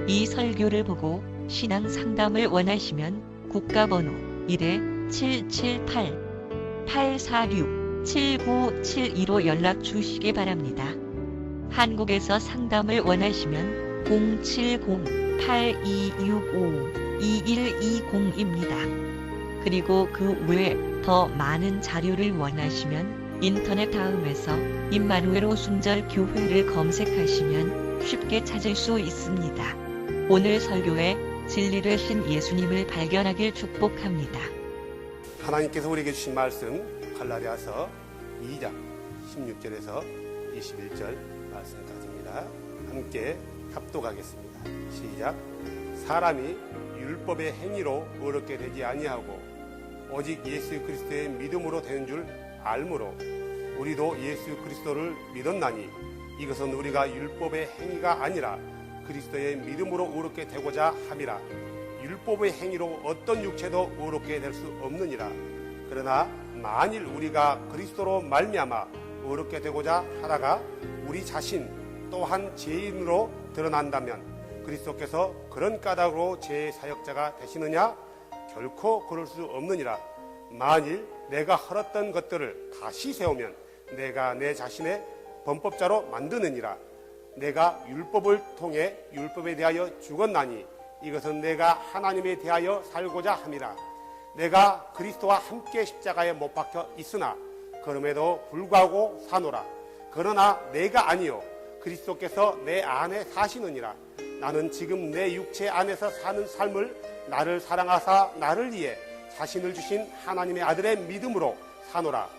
이 설교를 보고 신앙 상담을 원하시면 국가번호 1-778-846-7972로 연락 주시기 바랍니다. 한국에서 상담을 원하시면 070-8265-2120입니다. 그리고 그 외에 더 많은 자료를 원하시면 인터넷 다음에서 임마누엘 오순절 교회를 검색하시면 쉽게 찾을 수 있습니다. 오늘 설교에 진리를 신 예수님을 발견하길 축복합니다. 하나님께서 우리에게 주신 말씀 갈라디아서 2장 16절에서 21절 말씀까지입니다. 함께 합독하겠습니다. 시작. 사람이 율법의 행위로 의롭게 되지 아니하고 오직 예수 그리스도의 믿음으로 되는 줄 알므로 우리도 예수 그리스도를 믿었나니 이것은 우리가 율법의 행위가 아니라 그리스도의 믿음으로 의롭게 되고자 함이라. 율법의 행위로 어떤 육체도 의롭게 될 수 없느니라. 그러나 만일 우리가 그리스도로 말미암아 의롭게 되고자 하다가 우리 자신 또한 죄인으로 드러난다면 그리스도께서 그런 까닭으로 죄의 사역자가 되시느냐? 결코 그럴 수 없느니라. 만일 내가 헐었던 것들을 다시 세우면 내가 내 자신의 범법자로 만드느니라. 내가 율법을 통해 율법에 대하여 죽었나니 이것은 내가 하나님에 대하여 살고자 함이라. 내가 그리스도와 함께 십자가에 못 박혀 있으나 그럼에도 불구하고 사노라. 그러나 내가 아니요 그리스도께서 내 안에 사시느니라. 나는 지금 내 육체 안에서 사는 삶을 나를 사랑하사 나를 위해 자신을 주신 하나님의 아들의 믿음으로 사노라.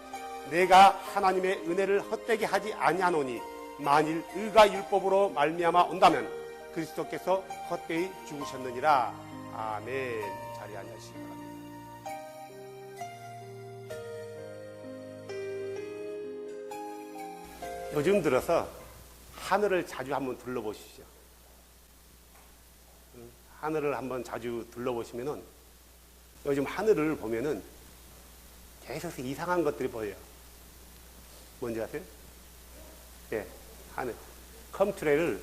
내가 하나님의 은혜를 헛되게 하지 아니하노니 만일 의가 율법으로 말미암아 온다면 그리스도께서 헛되이 죽으셨느니라. 아멘. 자리에 앉으시기 바랍니다. 요즘 들어서 하늘을 자주 한번 둘러보십시오. 하늘을 한번 자주 둘러보시면은 요즘 하늘을 보면은 계속 이상한 것들이 보여요. 뭔지 아세요? 예, 하늘. 컴퓨터를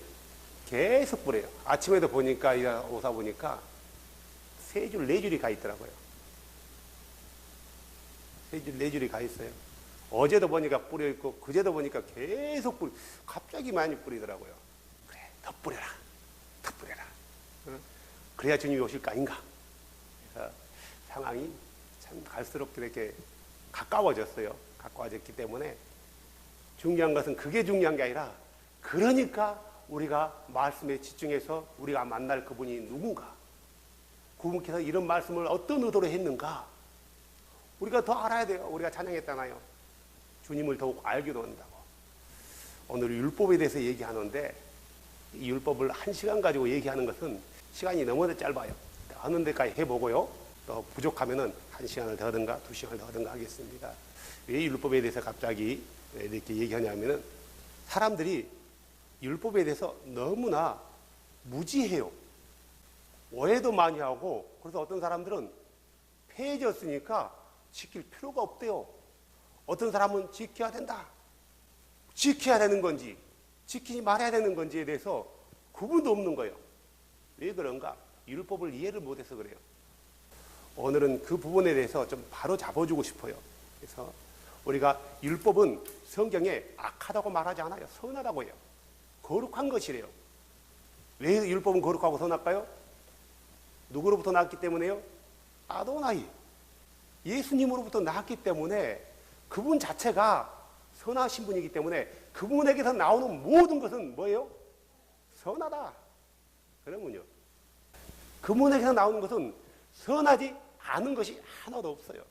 계속 뿌려요. 아침에도 보니까, 오사 보니까 세 줄, 네 줄이 가 있더라고요. 세 줄, 네 줄이 가 있어요. 어제도 보니까 뿌려 있고, 그제도 보니까 계속 갑자기 많이 뿌리더라고요. 그래, 더 뿌려라. 더 뿌려라. 그래야 주님이 오실 거 아닌가. 그래서 상황이 참 갈수록 이렇게 가까워졌어요. 가까워졌기 때문에 중요한 것은 그게 중요한 게 아니라 그러니까 우리가 말씀에 집중해서 우리가 만날 그분이 누군가, 그분께서 이런 말씀을 어떤 의도로 했는가 우리가 더 알아야 돼요. 우리가 찬양했잖아요. 주님을 더욱 알기도 한다고. 오늘 율법에 대해서 얘기하는데 이 율법을 1시간 가지고 얘기하는 것은 시간이 너무 짧아요. 하는 데까지 해보고요. 또 부족하면은 1시간을 더 하든가 2시간을 더 하든가 하겠습니다. 왜 율법에 대해서 갑자기 이렇게 얘기하냐면은 사람들이 율법에 대해서 너무나 무지해요. 오해도 많이 하고, 그래서 어떤 사람들은 폐해졌으니까 지킬 필요가 없대요. 어떤 사람은 지켜야 된다. 지켜야 되는 건지 지키지 말아야 되는 건지에 대해서 구분도 없는 거예요. 왜 그런가? 율법을 이해를 못해서 그래요. 오늘은 그 부분에 대해서 좀 바로 잡아주고 싶어요. 그래서 우리가 율법은 성경에 악하다고 말하지 않아요. 선하다고 해요. 거룩한 것이래요. 왜 율법은 거룩하고 선할까요? 누구로부터 나왔기 때문에요? 아도나이. 예수님으로부터 나왔기 때문에 그분 자체가 선하신 분이기 때문에 그분에게서 나오는 모든 것은 뭐예요? 선하다. 그러면요. 그분에게서 나오는 것은 선하지 않은 것이 하나도 없어요.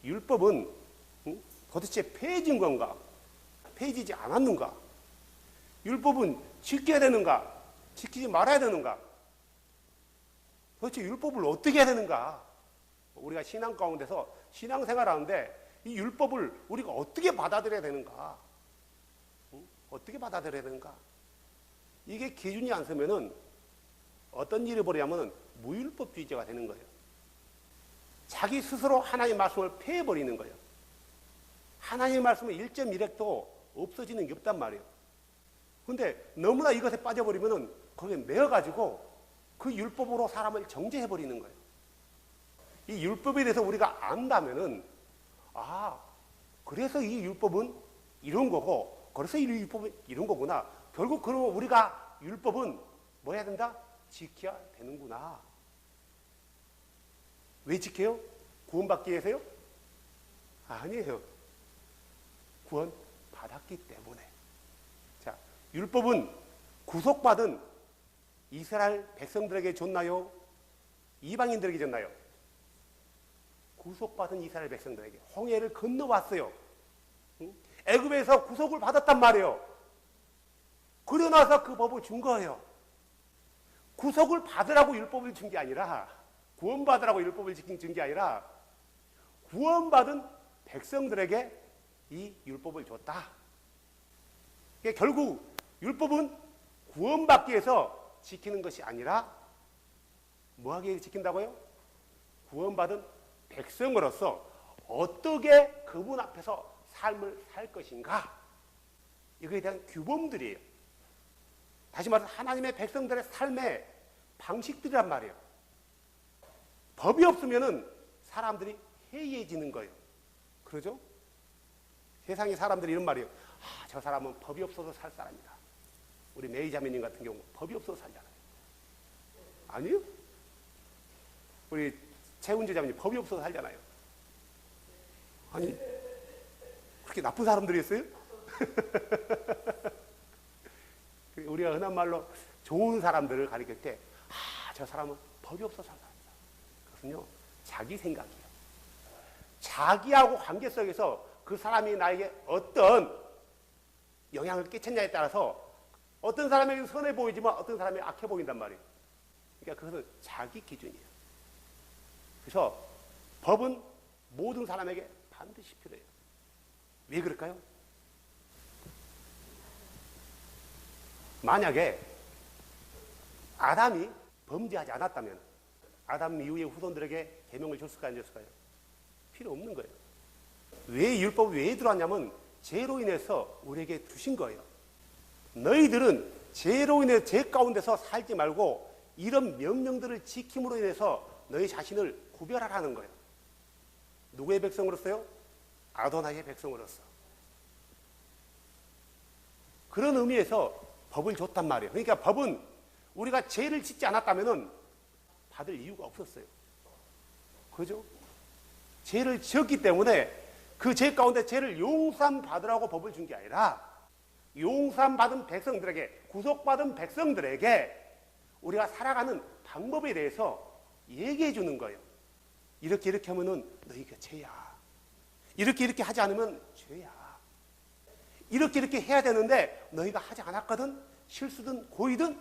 율법은 도대체 폐해진 건가? 폐해지지 않았는가? 율법은 지켜야 되는가? 지키지 말아야 되는가? 도대체 율법을 어떻게 해야 되는가? 우리가 신앙 가운데서 신앙생활 하는데 이 율법을 우리가 어떻게 받아들여야 되는가? 어떻게 받아들여야 되는가? 이게 기준이 안 서면은 어떤 일이 벌이냐면 무율법주의자가 되는 거예요. 자기 스스로 하나님의 말씀을 폐해버리는 거예요. 하나님의 말씀은 1.1핵도 없어지는 게 없단 말이에요. 근데 너무나 이것에 빠져버리면은 거기에 매어가지고 그 율법으로 사람을 정죄해버리는 거예요. 이 율법에 대해서 우리가 안다면은, 아, 그래서 이 율법은 이런 거고, 그래서 이 율법은 이런 거구나. 결국 그러면 우리가 율법은 뭐 해야 된다? 지켜야 되는구나. 왜 지켜요? 구원받기 위해서요? 아니에요. 구원 받았기 때문에. 자, 율법은 구속받은 이스라엘 백성들에게 줬나요? 이방인들에게 줬나요? 구속받은 이스라엘 백성들에게. 홍해를 건너왔어요. 애굽에서 구속을 받았단 말이에요. 그러고 나서 그 법을 준 거예요. 구속을 받으라고 율법을 준 게 아니라, 구원받으라고 율법을 준 게 아니라, 구원받은 백성들에게 이 율법을 줬다. 결국 율법은 구원받기 위해서 지키는 것이 아니라 뭐하기 위해 지킨다고요? 구원받은 백성으로서 어떻게 그분 앞에서 삶을 살 것인가? 이거에 대한 규범들이에요. 다시 말해서 하나님의 백성들의 삶의 방식들이란 말이에요. 법이 없으면은 사람들이 해이해지는 거예요. 그러죠? 세상의 사람들이 이런 말이에요. 아, 저 사람은 법이 없어서 살 사람이다. 우리 메이자매님 같은 경우 법이 없어서 살잖아요. 아니요? 우리 최은주 자매님 법이 없어서 살잖아요. 아니, 그렇게 나쁜 사람들이었어요? 우리가 흔한 말로 좋은 사람들을 가리킬 때, 아, 저 사람은 법이 없어서 살 사람이다. 그것은요, 자기 생각이에요. 자기하고 관계 속에서 그 사람이 나에게 어떤 영향을 끼쳤냐에 따라서 어떤 사람에게 선해 보이지만 어떤 사람에게 악해 보인단 말이에요. 그러니까 그것은 자기 기준이에요. 그래서 법은 모든 사람에게 반드시 필요해요. 왜 그럴까요? 만약에 아담이 범죄하지 않았다면 아담 이후의 후손들에게 계명을 줬을까요? 안 줬을까요? 필요 없는 거예요. 왜 율법이 왜 들어왔냐면 죄로 인해서 우리에게 주신 거예요. 너희들은 죄로 인해 죄 가운데서 살지 말고 이런 명령들을 지킴으로 인해서 너희 자신을 구별하라는 거예요. 누구의 백성으로서요? 아도나이의 백성으로서. 그런 의미에서 법을 줬단 말이에요. 그러니까 법은 우리가 죄를 짓지 않았다면 받을 이유가 없었어요. 그죠? 죄를 지었기 때문에 그 죄 가운데 죄를 용서받으라고 법을 준 게 아니라 용서받은 백성들에게, 구속받은 백성들에게 우리가 살아가는 방법에 대해서 얘기해 주는 거예요. 이렇게 하면은 너희가 죄야. 이렇게 하지 않으면 죄야. 이렇게 해야 되는데 너희가 하지 않았거든? 실수든 고의든?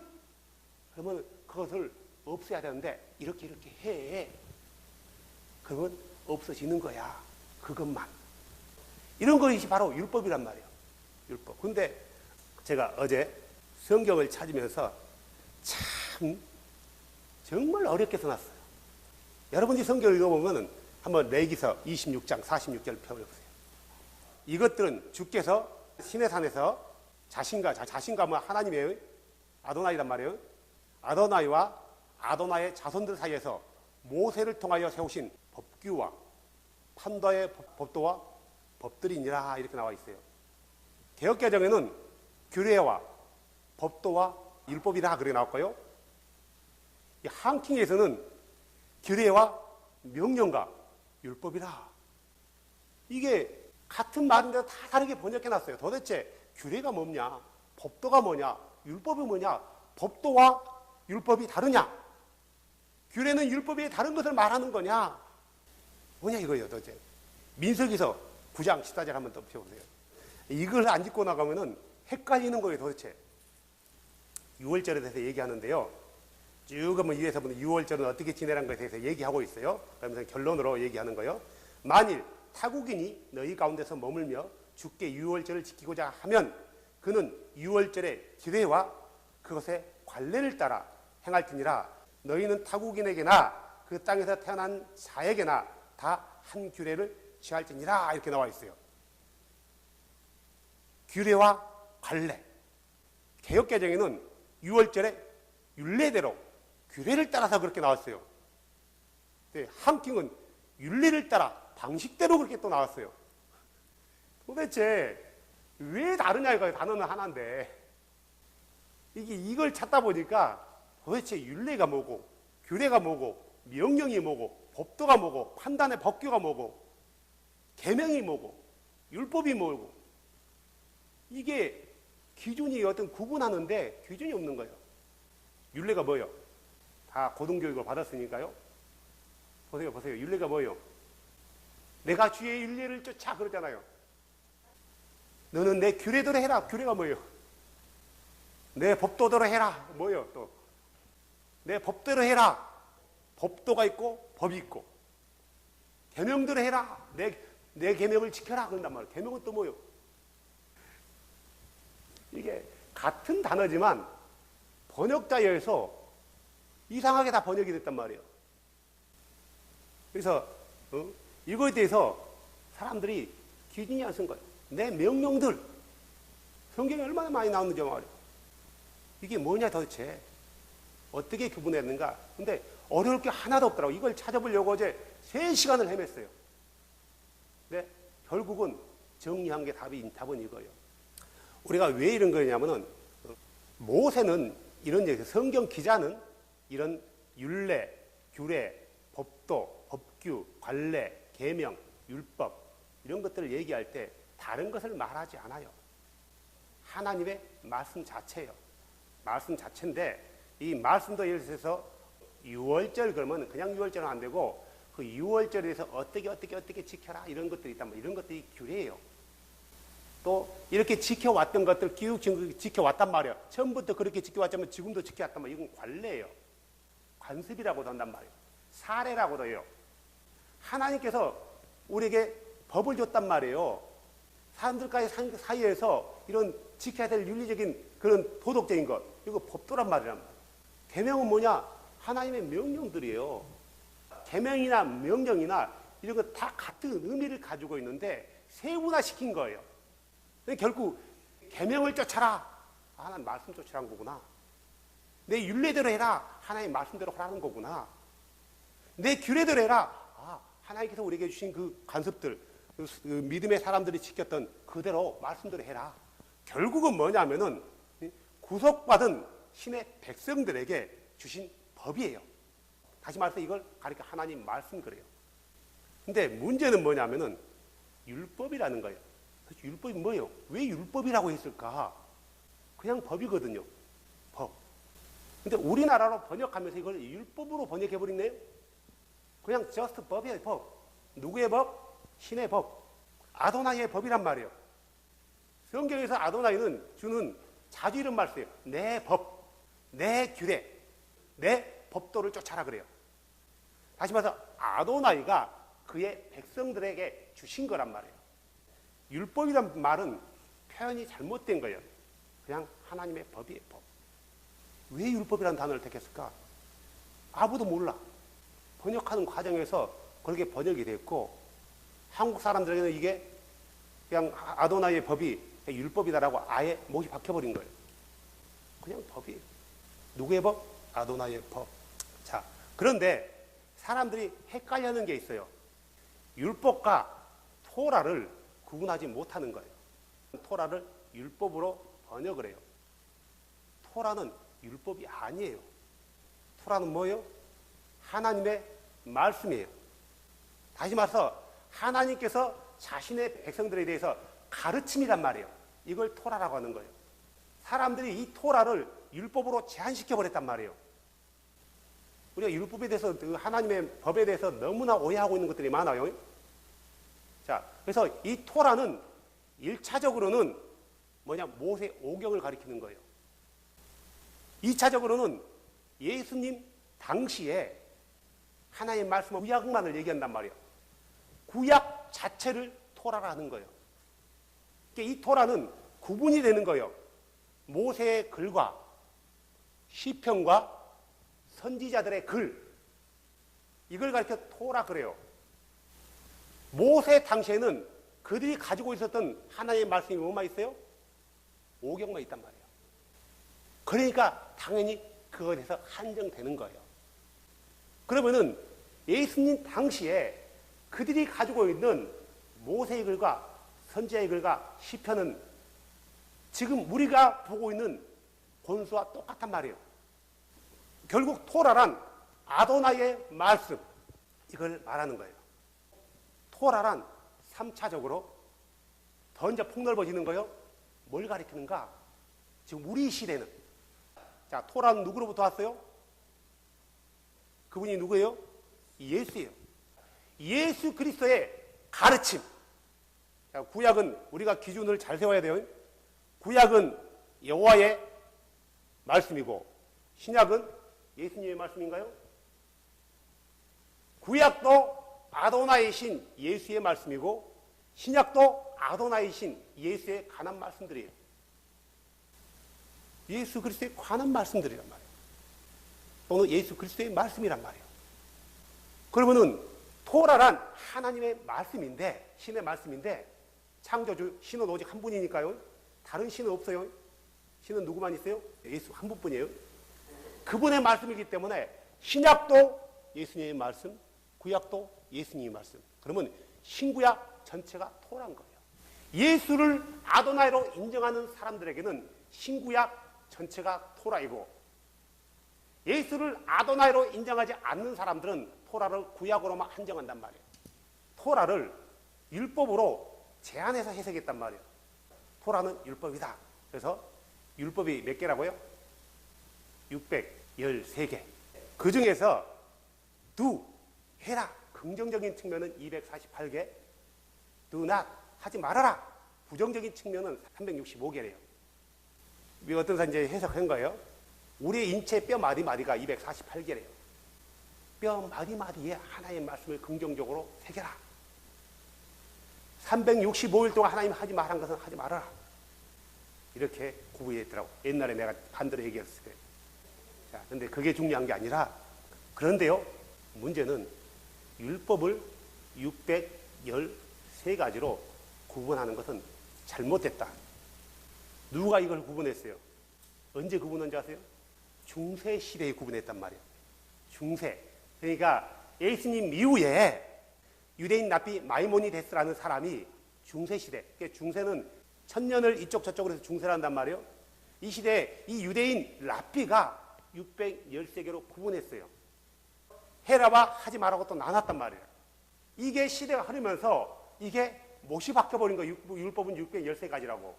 그러면 그것을 없애야 되는데 이렇게 해. 그러면 없어지는 거야. 그것만. 이런 것이 바로 율법이란 말이에요. 율법. 근데 제가 어제 성경을 찾으면서 참 정말 어렵게 써놨어요. 여러분이 성경을 읽어보면 한번 레위기서 26장 46절 펴보세요. 이것들은 주께서 시내산에서 자신과 뭐 하나님의 아도나이란 말이에요. 아도나이와 아도나이의 자손들 사이에서 모세를 통하여 세우신 법규와 판도의 법도와 법들이니라 이렇게 나와 있어요. 개역개정에는 규례와 법도와 율법이라 그렇게 나왔고요. 이 한킹에서는 규례와 명령과 율법이라. 이게 같은 말인데 다 다르게 번역해놨어요. 도대체 규례가 뭐냐, 법도가 뭐냐, 율법이 뭐냐, 법도와 율법이 다르냐, 규례는 율법이 다른 것을 말하는 거냐, 뭐냐 이거예요. 도대체 민수기서 9장 14절 한번 더 펴보세요. 이걸 안 짚고 나가면은 헷갈리는 거예요. 도대체 6월절에 대해서 얘기하는데요. 쭉 한번 위에서 보면 6월절은 어떻게 지내라는 것에 대해서 얘기하고 있어요. 그러면서 결론으로 얘기하는 거예요. 만일 타국인이 너희 가운데서 머물며 주께 6월절을 지키고자 하면 그는 6월절의 규례와 그것의 관례를 따라 행할지니라. 너희는 타국인에게나 그 땅에서 태어난 자에게나 다 한 규례를 취할지니라. 이렇게 나와 있어요. 규례와 관례. 개역개정에는 6월절의 율례대로 규례를 따라서 그렇게 나왔어요. 네, 한경은 율례를 따라 방식대로 그렇게 또 나왔어요. 도대체 왜 다르냐 이거예요. 단어는 하나인데 이걸 찾다 보니까 도대체 율례가 뭐고 규례가 뭐고 명령이 뭐고 법도가 뭐고 판단의 법규가 뭐고 계명이 뭐고 율법이 뭐고 이게 기준이 어떤 구분하는데 기준이 없는 거예요. 율례가 뭐예요? 다 고등교육을 받았으니까요. 보세요. 율례가 뭐예요? 내가 주의 율례를 쫓아 그러잖아요. 너는 내 규례대로 해라. 규례가 뭐예요? 내 법도대로 해라. 뭐예요? 또 내 법대로 해라. 법도가 있고 법이 있고 계명대로 해라. 내 계명을 지켜라. 그런단 말이에요. 계명은 또 뭐예요? 이게 같은 단어지만 번역자에 의해서 이상하게 다 번역이 됐단 말이에요. 그래서 이거에 대해서 사람들이 기준이 안 쓴 거예요. 내 명령들 성경에 얼마나 많이 나오는지 말이에요. 이게 뭐냐 도대체 어떻게 구분했는가. 근데 어려울 게 하나도 없더라고. 이걸 찾아보려고 어제 3시간을 헤맸어요. 근데 결국은 정리한 게 답은 이거예요. 우리가 왜 이런 거냐면은 모세는 이런 얘기, 성경 기자는 이런 율례, 규례, 법도, 법규, 관례, 계명, 율법 이런 것들을 얘기할 때 다른 것을 말하지 않아요. 하나님의 말씀 자체예요. 말씀 자체인데 이 말씀도 예를 들어서 6월절 그러면 그냥 6월절은 안 되고 그 6월절에 대해서 어떻게 지켜라 이런 것들이 있단 말이에요. 이런 것들이 규례예요. 또 이렇게 지켜왔던 것들 기욱 지켜왔단 말이에요. 처음부터 그렇게 지켜왔자면 지금도 지켜왔단 말이에요. 이건 관례예요. 관습이라고도 한단 말이에요. 사례라고도 해요. 하나님께서 우리에게 법을 줬단 말이에요. 사람들과의 사이에서 이런 지켜야 될 윤리적인 그런 도덕적인 것 이거 법도란 말이란 말이에요. 계명은 뭐냐? 하나님의 명령들이에요. 계명이나 명령이나 이런 거 다 같은 의미를 가지고 있는데 세분화시킨 거예요. 결국 계명을 쫓아라. 하나님 말씀 쫓으라는 거구나. 내 율례대로 해라. 하나님 말씀대로 하라는 거구나. 내 규례대로 해라. 하나님께서 우리에게 주신 그 관습들, 그 믿음의 사람들이 지켰던 그대로 말씀대로 해라. 결국은 뭐냐면은 구속받은 신의 백성들에게 주신 법이에요. 다시 말해서 이걸 가리켜 하나님 말씀 그래요. 근데 문제는 뭐냐면은 율법이라는 거예요. 율법이 뭐예요? 왜 율법이라고 했을까? 그냥 법이거든요. 법. 근데 우리나라로 번역하면서 이걸 율법으로 번역해버리네요. 그냥 just 법이에요. 법. 누구의 법? 신의 법. 아도나이의 법이란 말이에요. 성경에서 아도나이는 주는 자주 이런 말 써요. 내 법, 내 규례, 내 법도를 쫓아라 그래요. 다시 말해서 아도나이가 그의 백성들에게 주신 거란 말이에요. 율법이란 말은 표현이 잘못된 거예요. 그냥 하나님의 법이에요. 법. 왜 율법이라는 단어를 택했을까? 아무도 몰라. 번역하는 과정에서 그렇게 번역이 됐고 한국 사람들에게는 이게 그냥 아도나이의 법이 율법이다라고 아예 못이 박혀버린 거예요. 그냥 법이에요. 누구의 법? 아도나이의 법. 자, 그런데 사람들이 헷갈려하는 게 있어요. 율법과 토라를 구분하지 못하는 거예요. 토라를 율법으로 번역을 해요. 토라는 율법이 아니에요. 토라는 뭐예요? 하나님의 말씀이에요. 다시 말해서 하나님께서 자신의 백성들에 대해서 가르침이란 말이에요. 이걸 토라라고 하는 거예요. 사람들이 이 토라를 율법으로 제한시켜버렸단 말이에요. 우리가 율법에 대해서 하나님의 법에 대해서 너무나 오해하고 있는 것들이 많아요. 자, 그래서 이 토라는 1차적으로는 뭐냐? 모세 오경을 가리키는 거예요. 2차적으로는 예수님 당시에 하나님의 말씀 구약만을 얘기한단 말이에요. 구약 자체를 토라라 하는 거예요. 이 토라는 구분이 되는 거예요. 모세의 글과 시편과 선지자들의 글 이걸 가리켜 토라 그래요. 모세 당시에는 그들이 가지고 있었던 하나님의 말씀이 뭐만 있어요? 오경만 있단 말이에요. 그러니까 당연히 그것에서 한정되는 거예요. 그러면은 예수님 당시에 그들이 가지고 있는 모세의 글과 선지자의 글과 시편은 지금 우리가 보고 있는 본수와 똑같단 말이에요. 결국 토라란 아도나이의 말씀, 이걸 말하는 거예요. 토라란 3차적으로 더 이제 폭넓어지는 거요. 뭘 가리키는가? 지금 우리 시대는, 자, 토라는 누구로부터 왔어요? 그분이 누구예요? 예수예요. 예수 그리스도의 가르침. 자, 구약은 우리가 기준을 잘 세워야 돼요. 구약은 여호와의 말씀이고 신약은 예수님의 말씀인가요? 구약도 아도나이신 예수의 말씀이고 신약도 아도나이신 예수에 관한 말씀들이에요. 예수 그리스도에 관한 말씀들이란 말이에요. 또는 예수 그리스도의 말씀이란 말이에요. 그러면은 토라란 하나님의 말씀인데, 신의 말씀인데, 창조주 신은 오직 한 분이니까요. 다른 신은 없어요. 신은 누구만 있어요? 예수 한 분뿐이에요. 그분의 말씀이기 때문에 신약도 예수님의 말씀, 구약도 예수님의 말씀. 그러면 신구약 전체가 토라인 거예요. 예수를 아도나이로 인정하는 사람들에게는 신구약 전체가 토라이고, 예수를 아도나이로 인정하지 않는 사람들은 토라를 구약으로만 한정한단 말이에요. 토라를 율법으로 제한해서 해석했단 말이에요. 토라는 율법이다. 그래서 율법이 몇 개라고요? 613개. 그 중에서 do, 해라. 긍정적인 측면은 248개. do not, 하지 말아라. 부정적인 측면은 365개래요. 어떤 사람이 이제 해석한 거예요. 우리의 인체 뼈 마디마디가 248개래요. 뼈 마디마디에 하나님의 말씀을 긍정적으로 새겨라. 365일 동안 하나님 하지 말한 것은 하지 말아라. 이렇게 구부했더라고. 옛날에 내가 반대로 얘기했을 때. 자, 근데 그게 중요한 게 아니라, 그런데요, 문제는 율법을 613가지로 구분하는 것은 잘못됐다. 누가 이걸 구분했어요? 언제 구분한지 아세요? 중세 시대에 구분했단 말이에요. 중세. 그러니까 예수님 이후에 유대인 랍비 마이모니데스라는 사람이 중세 시대, 중세는 천년을 이쪽 저쪽으로 해서 중세를 한단 말이에요. 이 시대에 이 유대인 랍비가 613개로 구분했어요. 해라와 하지 말라고 또 나눴단 말이에요. 이게 시대가 흐르면서 이게 못이 바뀌어버린 거예요. 율법은 613가지라고.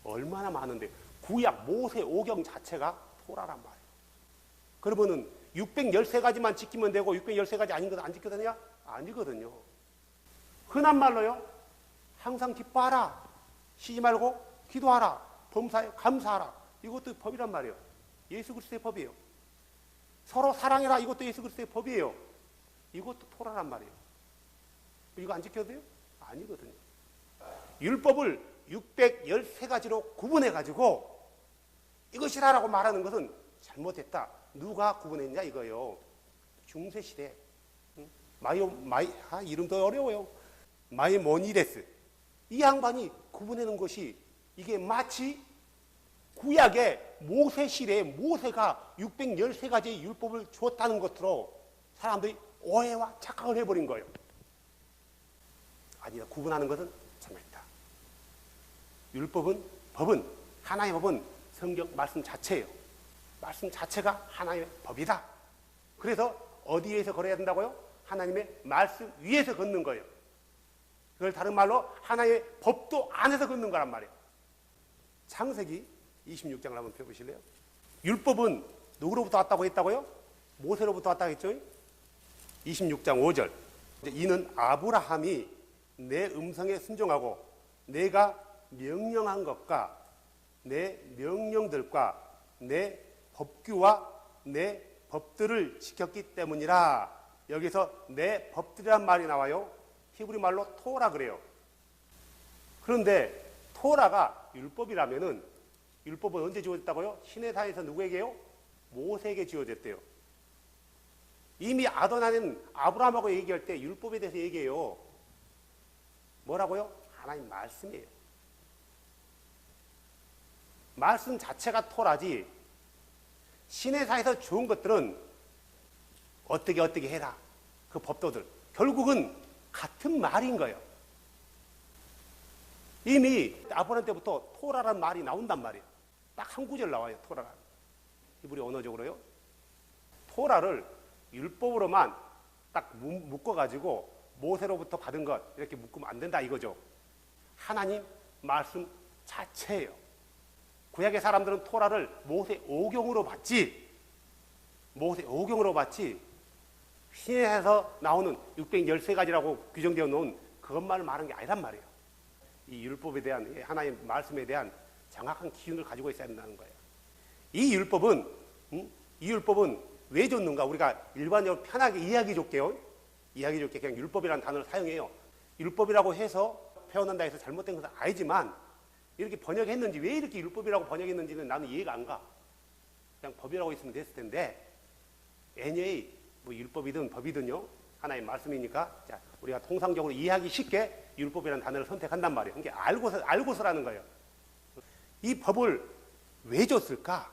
얼마나 많은데. 구약 모세 오경 자체가 토라란 말이에요. 그러면은 613가지만 지키면 되고 613가지 아닌 것 안 지켜도 되냐? 아니거든요. 흔한 말로요. 항상 기뻐하라. 쉬지 말고 기도하라. 범사에 감사하라. 이것도 법이란 말이에요. 예수 그리스도의 법이에요. 서로 사랑해라. 이것도 예수 그리스도의 법이에요. 이것도 토라란 말이에요. 이거 안 지켜도 돼요? 아니거든요. 율법을 613가지로 구분해가지고 이것이라라고 말하는 것은 잘못했다. 누가 구분했냐 이거예요. 중세시대. 이름도 어려워요. 마이모니데스. 이 양반이 구분해놓은 것이 이게 마치 구약의 모세 시대에 모세가 613가지의 율법을 주었다는 것으로 사람들이 오해와 착각을 해버린 거예요. 아니다. 구분하는 것은 잘못했다. 율법은, 법은, 하나의 법은 성경 말씀 자체예요. 말씀 자체가 하나님의 법이다. 그래서 어디에서 걸어야 된다고요? 하나님의 말씀 위에서 걷는 거예요. 그걸 다른 말로 하나님의 법도 안에서 걷는 거란 말이에요. 창세기 26장을 한번 펴보실래요? 율법은 누구로부터 왔다고 했다고요? 모세로부터 왔다고 했죠? 26장 5절. 이는 아브라함이 내 음성에 순종하고 내가 명령한 것과 내 명령들과 내 법규와 내 법들을 지켰기 때문이라. 여기서 내 법들이란 말이 나와요. 히브리 말로 토라 그래요. 그런데 토라가 율법이라면은 율법은 언제 지어졌다고요? 시내산에서 누구에게요? 모세에게 지어졌대요. 이미 아도나는 아브라함하고 얘기할 때 율법에 대해서 얘기해요. 뭐라고요? 하나님 말씀이에요. 말씀 자체가 토라지 시내사에서 좋은 것들은 어떻게 해라. 그 법도들. 결국은 같은 말인 거예요. 이미 아브라함 때부터 토라라는 말이 나온단 말이에요. 딱 한 구절 나와요. 토라라. 히브리 언어적으로요. 토라를 율법으로만 딱 묶어가지고 모세로부터 받은 것 이렇게 묶으면 안 된다 이거죠. 하나님 말씀 자체예요. 구약의 사람들은 토라를 모세 오경으로 받지. 모세 오경으로 받지. 신에서 나오는 613가지라고 규정되어 놓은 그것만을 말하는 게 아니란 말이에요. 이 율법에 대한 하나님 말씀에 대한 정확한 기준을 가지고 있어야 된다는 거예요. 이 율법은 왜 줬는가? 우리가 일반적으로 편하게 이해하기 좋게요. 이해하기 좋게 그냥 율법이라는 단어를 사용해요. 율법이라고 해서 표현한다 해서 잘못된 것은 아니지만 이렇게 번역했는지 왜 이렇게 율법이라고 번역했는지는 나는 이해가 안 가. 그냥 법이라고 있으면 됐을 텐데 anyway 뭐 율법이든 법이든요. 하나의 말씀이니까 자, 우리가 통상적으로 이해하기 쉽게 율법이라는 단어를 선택한단 말이에요. 그러니까 알고서라는 거예요. 이 법을 왜 줬을까?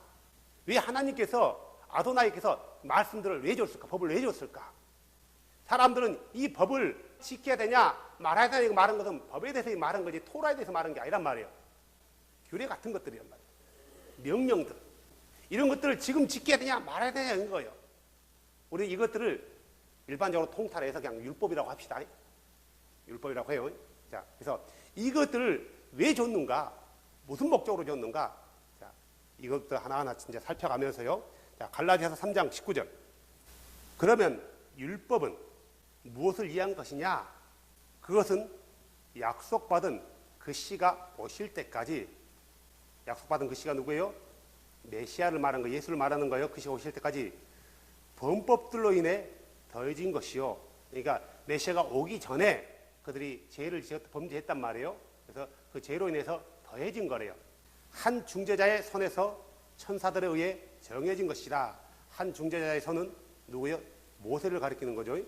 왜 하나님께서 아도나이께서 말씀들을 왜 줬을까? 법을 왜 줬을까? 사람들은 이 법을 지켜야 되냐 말아야 되냐 말한 것은 법에 대해서 말한 거지 토라에 대해서 말한 게 아니란 말이에요. 규례 같은 것들이란 말이에요. 명령들. 이런 것들을 지금 지켜야 되냐 말아야 되냐 이런 거예요. 우리 이것들을 일반적으로 통탈해서 그냥 율법이라고 합시다. 율법이라고 해요. 자, 그래서 이것들을 왜 줬는가? 무슨 목적으로 줬는가? 자, 이것들 하나하나 진짜 살펴가면서요. 자, 갈라디아서 3장 19절. 그러면 율법은 무엇을 위한 것이냐? 그것은 약속받은 그 씨가 오실 때까지 약속받은 그 씨가 누구예요? 메시아를 말하는 거, 예수를 말하는 거예요. 그 씨가 오실 때까지 범법들로 인해 더해진 것이요. 그러니까 메시아가 오기 전에 그들이 죄를 범죄했단 말이에요. 그래서 그 죄로 인해서 더해진 거래요. 한 중재자의 손에서 천사들에 의해 정해진 것이라. 한 중재자의 손은 누구예요? 모세를 가리키는 거죠.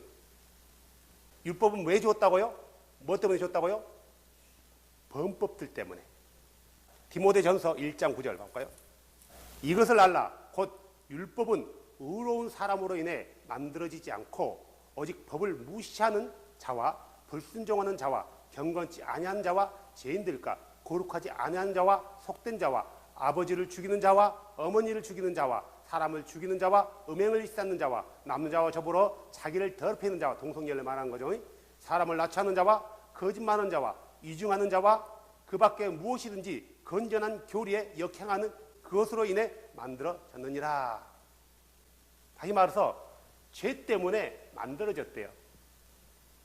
율법은 왜 주었다고요? 뭐 때문에 줬다고요? 범법들 때문에. 디모데전서 1장 9절 볼까요? 이것을 알라. 곧 율법은 의로운 사람으로 인해 만들어지지 않고 오직 법을 무시하는 자와 불순종하는 자와 경건치 아니한 자와 죄인들과 거룩하지 아니한 자와 속된 자와 아버지를 죽이는 자와 어머니를 죽이는 자와 사람을 죽이는 자와 음행을 일삼는 자와 남는 자와 더불어 자기를 더럽히는 자와 동성애를 말하는 거죠. 사람을 나치하는 자와 거짓말하는 자와 이중하는 자와 그 밖에 무엇이든지 건전한 교리에 역행하는 그것으로 인해 만들어졌느니라. 다시 말해서 죄 때문에 만들어졌대요.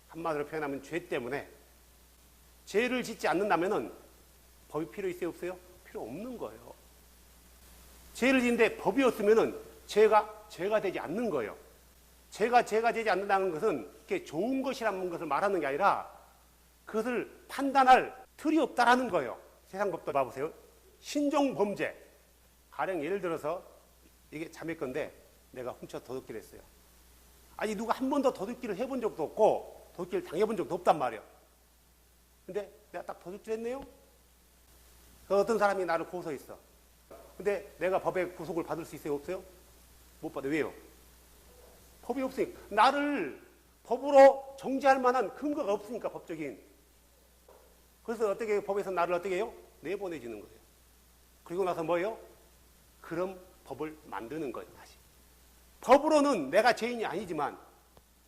한마디로 표현하면 죄 때문에. 죄를 짓지 않는다면 법이 필요 있어요 없어요? 필요 없는 거예요. 죄를 짓는데 법이 없으면 죄가 되지 않는 거예요. 죄가 되지 않는다는 것은 그게 좋은 것이라는 것을 말하는 게 아니라 그것을 판단할 틀이 없다라는 거예요. 세상 법도 봐보세요. 신종 범죄. 가령 예를 들어서 이게 자매 건데 내가 훔쳐 도둑질 했어요. 아니 누가 한 번도 도둑질을 해본 적도 없고 도둑질 당해본 적도 없단 말이에요. 근데 내가 딱 도둑질 했네요. 그 어떤 사람이 나를 고소했어. 근데 내가 법의 구속을 받을 수 있어요 없어요? 못 받아요. 왜요? 법이 없으니까. 나를 법으로 정죄할 만한 근거가 없으니까 법적인. 그래서 어떻게 법에서 나를 어떻게 해요? 내보내주는 거예요. 그리고 나서 뭐예요? 그럼 법을 만드는 거예요. 다시. 법으로는 내가 죄인이 아니지만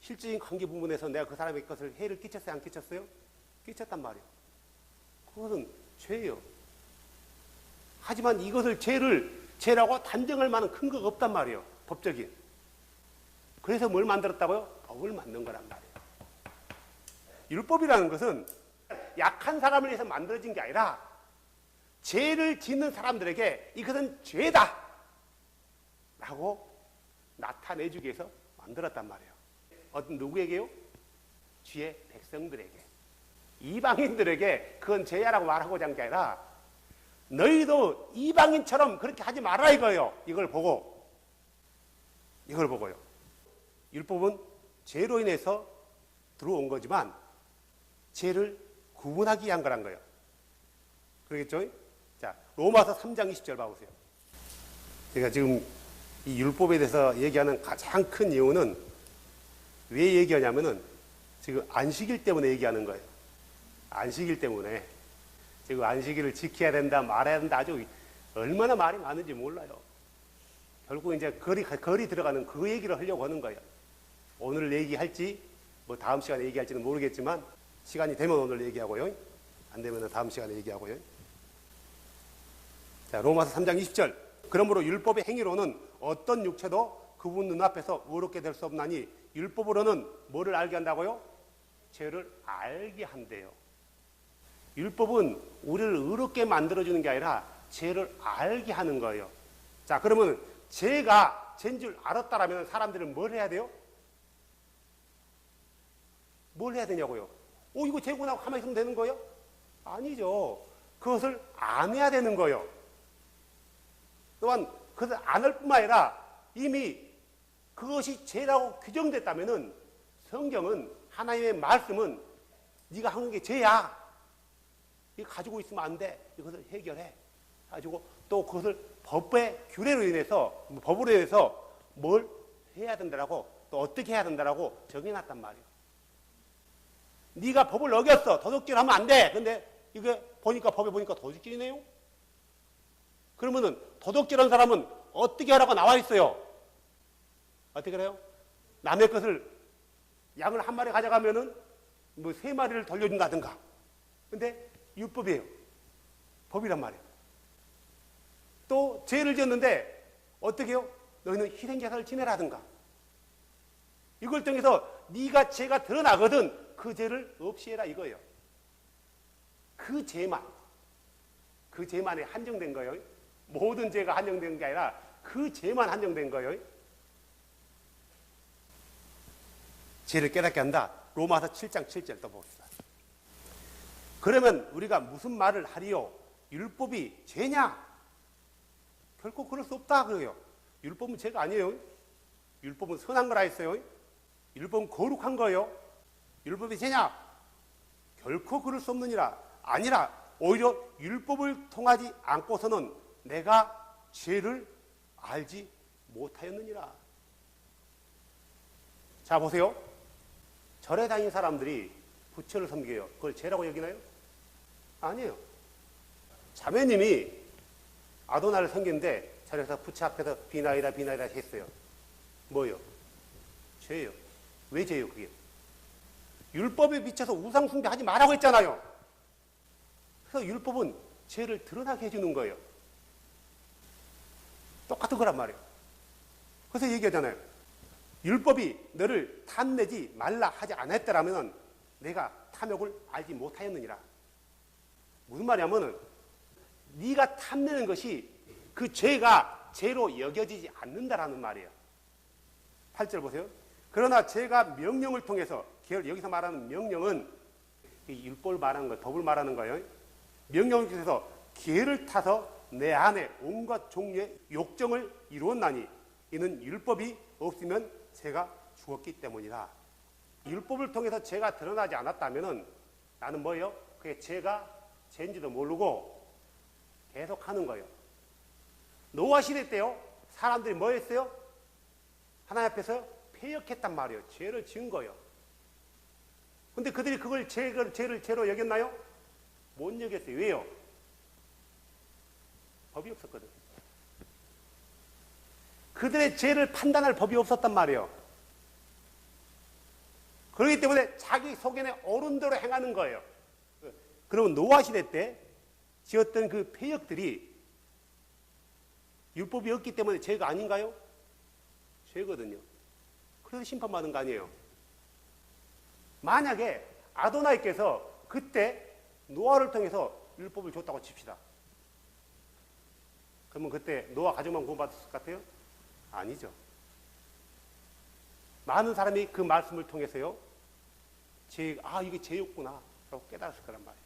실질적인 관계 부분에서 내가 그 사람의 것을 해를 끼쳤어요? 안 끼쳤어요? 끼쳤단 말이에요. 그것은 죄예요. 하지만 이것을 죄라고 단정할 만한 근거가 없단 말이에요. 법적인. 그래서 뭘 만들었다고요? 법을 만든 거란 말이에요. 율법이라는 것은 약한 사람을 위해서 만들어진 게 아니라 죄를 짓는 사람들에게 이것은 죄다 라고 나타내주기 위해서 만들었단 말이에요. 어떤 누구에게요? 주의 백성들에게. 이방인들에게 그건 죄야라고 말하고자 한 게 아니라 너희도 이방인처럼 그렇게 하지 말아라 이거예요. 이걸 보고요. 율법은 죄로 인해서 들어온 거지만 죄를 구분하기 위한 거란 거예요. 그러겠죠? 자, 로마서 3장 20절 봐보세요. 제가 지금 이 율법에 대해서 얘기하는 가장 큰 이유는 왜 얘기하냐면은 지금 안식일 때문에 얘기하는 거예요. 안식일 때문에. 지금 안식일을 지켜야 된다, 말아야 된다, 아주 얼마나 말이 많은지 몰라요. 결국 이제 거리 들어가는 그 얘기를 하려고 하는 거예요. 오늘 얘기할지, 뭐 다음 시간에 얘기할지는 모르겠지만, 시간이 되면 오늘 얘기하고요. 안 되면 다음 시간에 얘기하고요. 자, 로마서 3장 20절. 그러므로 율법의 행위로는 어떤 육체도 그분 눈앞에서 의롭게 될 수 없나니, 율법으로는 뭐를 알게 한다고요? 죄를 알게 한대요. 율법은 우리를 의롭게 만들어주는 게 아니라 죄를 알게 하는 거예요. 자, 그러면 죄가 죄인 줄 알았다라면 사람들은 뭘 해야 돼요? 뭘 해야 되냐고요? 이거 죄구나 하고 가만히 있으면 되는 거예요? 아니죠. 그것을 안 해야 되는 거예요. 또한 그것을 안 할 뿐만 아니라 이미 그것이 죄라고 규정됐다면은 성경은, 하나님의 말씀은 네가 하는 게 죄야. 이거 가지고 있으면 안 돼. 이것을 해결해. 가지고 또 그것을 법의 규례로 인해서, 법으로 인해서 뭘 해야 된다라고, 또 어떻게 해야 된다라고 정해놨단 말이에요. 네가 법을 어겼어. 도둑질 하면 안 돼. 근데 이게 보니까, 법에 보니까 도둑질이네요? 그러면은 도둑질한 사람은 어떻게 하라고 나와 있어요? 어떻게 그래요? 남의 것을, 양을 한 마리 가져가면은 뭐 3마리를 돌려준다든가. 근데 율법이에요. 법이란 말이에요. 또 죄를 지었는데 어떻게 해요? 너희는 희생제사를 지내라든가. 이걸 통해서 네가 죄가 드러나거든 그 죄를 없이 해라 이거예요. 그 죄만에 한정된 거예요. 모든 죄가 한정된 게 아니라 그 죄만 한정된 거예요. 죄를 깨닫게 한다. 로마서 7장 7절 또 봅시다. 그러면 우리가 무슨 말을 하리요? 율법이 죄냐? 결코 그럴 수 없다 그래요. 율법은 죄가 아니에요. 율법은 선한 거라 했어요. 율법은 거룩한 거예요. 율법이 죄냐? 결코 그럴 수 없느니라. 아니라 오히려 율법을 통하지 않고서는 내가 죄를 알지 못하였느니라. 자, 보세요. 절에 다니는 사람들이 부처를 섬겨요. 그걸 죄라고 여기나요? 아니에요. 자매님이 아도나를 섬기는데 절에서 부처 앞에서 비나이다 했어요. 뭐요? 죄예요. 왜 죄예요, 그게? 율법에 비춰서 우상 숭배하지 말라고 했잖아요. 그래서 율법은 죄를 드러나게 해주는 거예요. 똑같은 거란 말이에요. 그래서 얘기하잖아요. 율법이 너를 탐내지 말라 하지 않았더라면 내가 탐욕을 알지 못하였느니라. 무슨 말이냐면은 네가 탐내는 것이 그 죄가 죄로 여겨지지 않는다라는 말이에요. 8절 보세요. 그러나 제가 명령을 통해서, 여기서 말하는 명령은 율법을 말하는 거예요. 법을 말하는 거예요. 명령을 통해서 기회를 타서 내 안에 온갖 종류의 욕정을 이루었나니 이는 율법이 없으면 죄가 죽었기 때문이다. 율법을 통해서 죄가 드러나지 않았다면 나는 뭐예요? 그게 죄가 죄인지도 모르고 계속 하는 거예요. 노아 시대 때요, 사람들이 뭐 했어요? 하나님 앞에서 패역했단 말이에요. 죄를 지은 거예요. 근데 그들이 그걸 죄를 죄로 여겼나요? 못 여겼어요. 왜요? 법이 없었거든. 그들의 죄를 판단할 법이 없었단 말이에요. 그렇기 때문에 자기 속에는 옳은 대로 행하는 거예요. 그러면 노아 시대 때 지었던 그 패역들이 율법이 없기 때문에 죄가 아닌가요? 죄거든요. 그래서 심판받은 거 아니에요. 만약에 아도나이께서 그때 노아를 통해서 율법을 줬다고 칩시다. 그러면 그때 노아 가족만 구원받았을 것 같아요? 아니죠. 많은 사람이 그 말씀을 통해서요, 이게 죄였구나 라고 깨달았을 거란 말이에요.